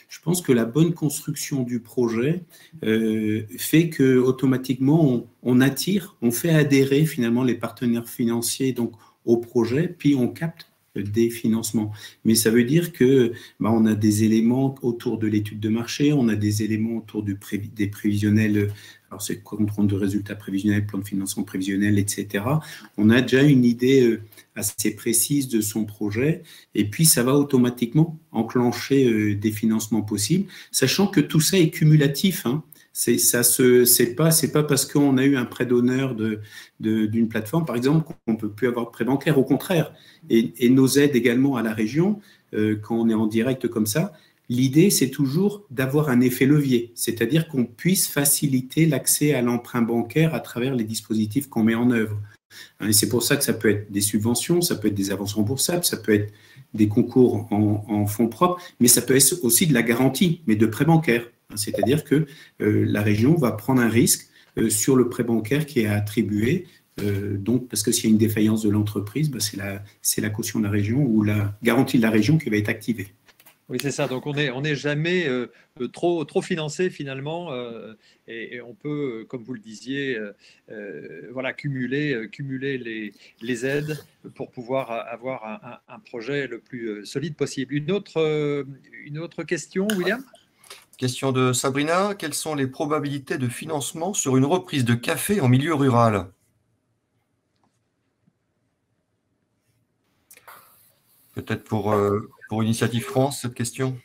je pense que la bonne construction du projet fait que automatiquement on attire, on fait adhérer finalement les partenaires financiers donc, au projet, puis on capte des financements. Mais ça veut dire que on a des éléments autour de l'étude de marché, on a des éléments autour des prévisionnels, alors c'est compte rendu de résultats prévisionnels, plan de financement prévisionnel, etc. On a déjà une idée assez précise de son projet et puis ça va automatiquement enclencher des financements possibles, sachant que tout ça est cumulatif, hein. C'est pas parce qu'on a eu un prêt d'honneur d'une plateforme, par exemple, qu'on ne peut plus avoir de prêt bancaire. Au contraire, et nos aides également à la région, quand on est en direct comme ça, l'idée, c'est toujours d'avoir un effet levier, c'est-à-dire qu'on puisse faciliter l'accès à l'emprunt bancaire à travers les dispositifs qu'on met en œuvre. Et c'est pour ça que ça peut être des subventions, ça peut être des avances remboursables, ça peut être des concours en fonds propres, mais ça peut être aussi de la garantie, mais de prêt bancaire. C'est-à-dire que la région va prendre un risque sur le prêt bancaire qui est attribué, donc parce que s'il y a une défaillance de l'entreprise, c'est la caution de la région ou la garantie de la région qui va être activée. Oui, c'est ça. Donc, on n'est jamais trop financé finalement, et on peut, comme vous le disiez, voilà, cumuler les aides pour pouvoir avoir un projet le plus solide possible. Une autre question, William? Question de Sabrina. Quelles sont les probabilités de financement sur une reprise de café en milieu rural? Peut-être pour Initiative France, cette question?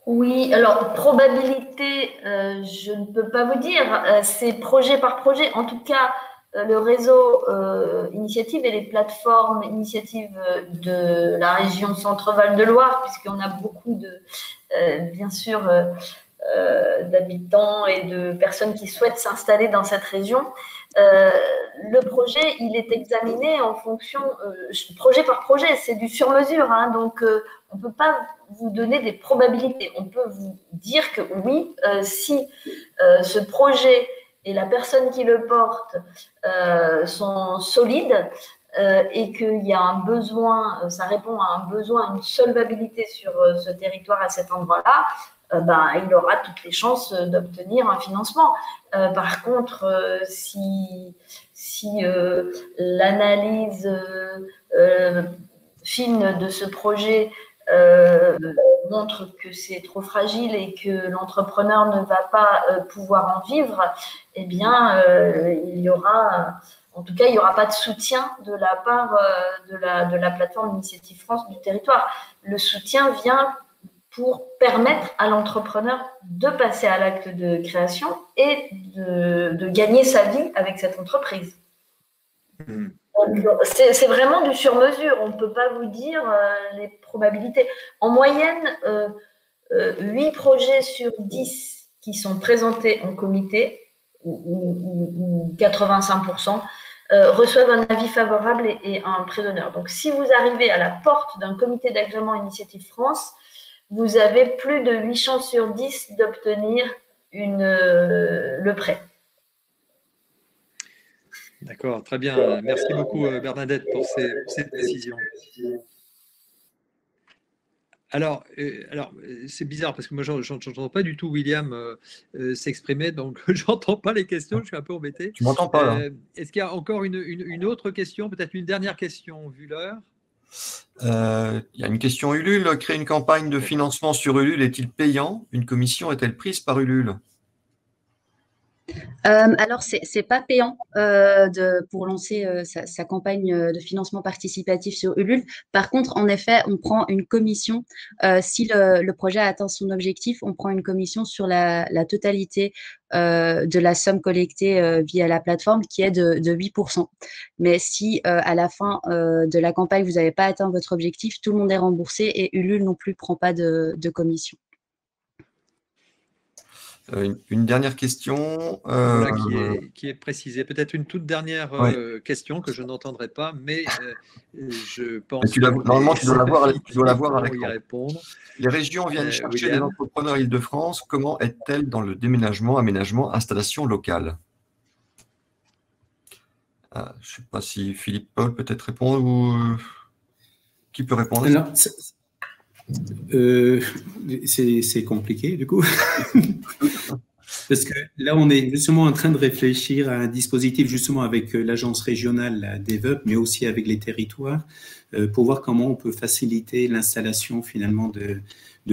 Oui, alors probabilité, je ne peux pas vous dire, c'est projet par projet. En tout cas, le réseau Initiative et les plateformes initiatives de la région Centre-Val de Loire, puisqu'on a beaucoup bien sûr, d'habitants et de personnes qui souhaitent s'installer dans cette région. Le projet, il est examiné en fonction, projet par projet, c'est du sur-mesure, hein, donc on ne peut pas vous donner des probabilités. On peut vous dire que oui, si ce projet et la personne qui le porte sont solides et qu'il y a un besoin, ça répond à un besoin, une solvabilité sur ce territoire à cet endroit-là, il aura toutes les chances d'obtenir un financement. Par contre, si l'analyse fine de ce projet montre que c'est trop fragile et que l'entrepreneur ne va pas pouvoir en vivre, eh bien, il y aura, en tout cas, il n'y aura pas de soutien de la part de la plateforme Initiative France du territoire. Le soutien vient pour permettre à l'entrepreneur de passer à l'acte de création et de gagner sa vie avec cette entreprise. C'est vraiment du sur-mesure. On ne peut pas vous dire les probabilités. En moyenne, 8 projets sur 10 qui sont présentés en comité, ou 85%, reçoivent un avis favorable et un prêt d'honneur. Donc, si vous arrivez à la porte d'un comité d'agrément Initiative France, vous avez plus de 8 chances sur 10 d'obtenir le prêt. D'accord, très bien. Merci beaucoup Bernadette pour ces précisions. Alors c'est bizarre parce que moi, je n'entends pas du tout William s'exprimer, donc je n'entends pas les questions, je suis un peu embêté. Tu m'entends pas, là. Est-ce qu'il y a encore une autre question, peut-être une dernière question, vu l'heure? Il y a une question Ulule. Créer une campagne de financement sur Ulule est-il payant? Une commission est-elle prise par Ulule? Alors, c'est pas payant pour lancer sa campagne de financement participatif sur Ulule. Par contre, en effet, on prend une commission. Si le projet a atteint son objectif, on prend une commission sur la totalité de la somme collectée via la plateforme, qui est de 8%. Mais si à la fin de la campagne, vous n'avez pas atteint votre objectif, tout le monde est remboursé et Ulule non plus prend pas de commission. Une dernière question. Voilà, qui est précisée. Peut-être une toute dernière question que je n'entendrai pas, mais je pense normalement, tu dois l'avoir à y l'écran. répondre. Les régions viennent chercher des entrepreneurs Île-de-France. Comment est-elle dans le déménagement, aménagement, installation locale? Je ne sais pas si Philippe Paul peut-être répondre ou qui peut répondre? Alors, c'est compliqué du coup. Parce que là, on est justement en train de réfléchir à un dispositif justement avec l'agence régionale, la DevUp, mais aussi avec les territoires, pour voir comment on peut faciliter l'installation finalement de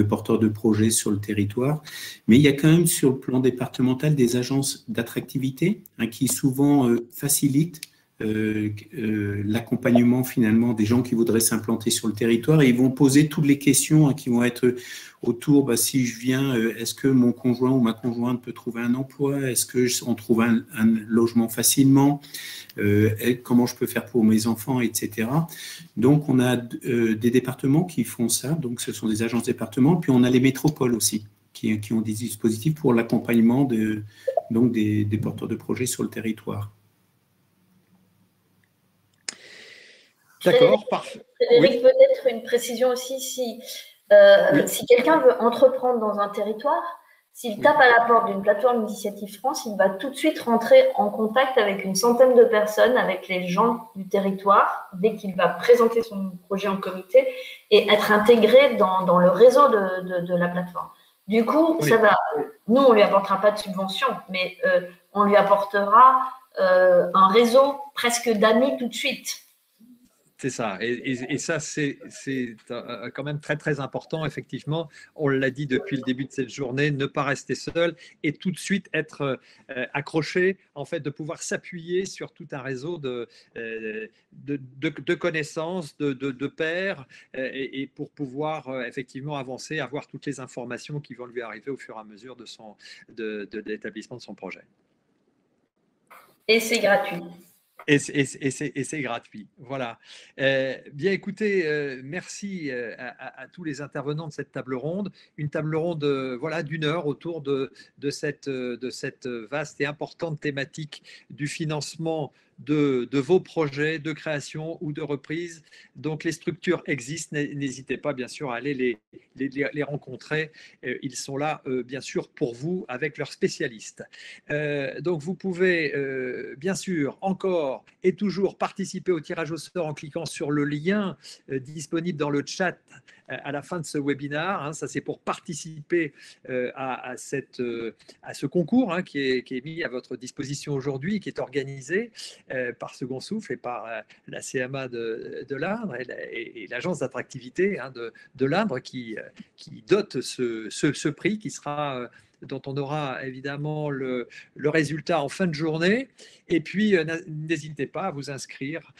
porteurs de projets sur le territoire. Mais il y a quand même sur le plan départemental des agences d'attractivité qui souvent facilitent l'accompagnement finalement des gens qui voudraient s'implanter sur le territoire, et ils vont poser toutes les questions qui vont être autour, si je viens, est-ce que mon conjoint ou ma conjointe peut trouver un emploi, est-ce qu'on trouve un logement facilement, comment je peux faire pour mes enfants, etc. Donc on a des départements qui font ça, donc ce sont des agences départements, puis on a les métropoles aussi qui ont des dispositifs pour l'accompagnement des porteurs de projets sur le territoire. D'accord, parfait. Frédéric, peut-être une précision aussi, si quelqu'un veut entreprendre dans un territoire, s'il tape à la porte d'une plateforme Initiative France, il va tout de suite rentrer en contact avec une centaine de personnes, avec les gens du territoire, dès qu'il va présenter son projet en comité et être intégré dans le réseau de la plateforme. Du coup, ça va. Nous, on ne lui apportera pas de subvention, mais on lui apportera un réseau presque d'amis tout de suite. C'est ça. Et ça, c'est quand même très, très important, effectivement. On l'a dit depuis le début de cette journée, ne pas rester seul et tout de suite être accroché, en fait, de pouvoir s'appuyer sur tout un réseau de connaissances, de pairs, et pour pouvoir effectivement avancer, avoir toutes les informations qui vont lui arriver au fur et à mesure de l'établissement de son projet. Et c'est gratuit. Et c'est gratuit. Voilà. Bien, écoutez, merci à tous les intervenants de cette table ronde. Une table ronde voilà, d'1 heure autour de cette vaste et importante thématique du financement de vos projets de création ou de reprise. Donc, les structures existent. N'hésitez pas, bien sûr, à aller les rencontrer. Ils sont là, bien sûr, pour vous, avec leurs spécialistes. Donc, vous pouvez, bien sûr, encore et toujours participer au tirage au sort en cliquant sur le lien disponible dans le chat à la fin de ce webinaire. Hein. Ça, c'est pour participer à ce concours hein, qui est mis à votre disposition aujourd'hui, qui est organisé par Second Souffle et par la CMA de l'Indre et l'agence d'attractivité hein, de l'Indre qui dote ce prix qui sera dont on aura évidemment le résultat en fin de journée. Et puis, n'hésitez pas à vous inscrire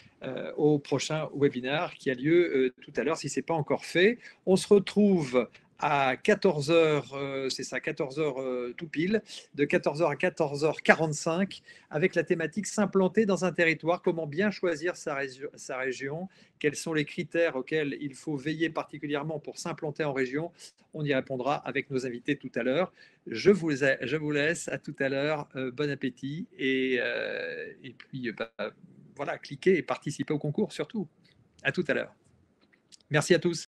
au prochain webinaire qui a lieu tout à l'heure, si ce n'est pas encore fait. On se retrouve à 14h, c'est ça, 14h tout pile, de 14h à 14h45, avec la thématique s'implanter dans un territoire, comment bien choisir sa région, quels sont les critères auxquels il faut veiller particulièrement pour s'implanter en région. On y répondra avec nos invités tout à l'heure. Je vous laisse, à tout à l'heure, bon appétit et puis voilà, cliquez et participez au concours surtout. À tout à l'heure. Merci à tous.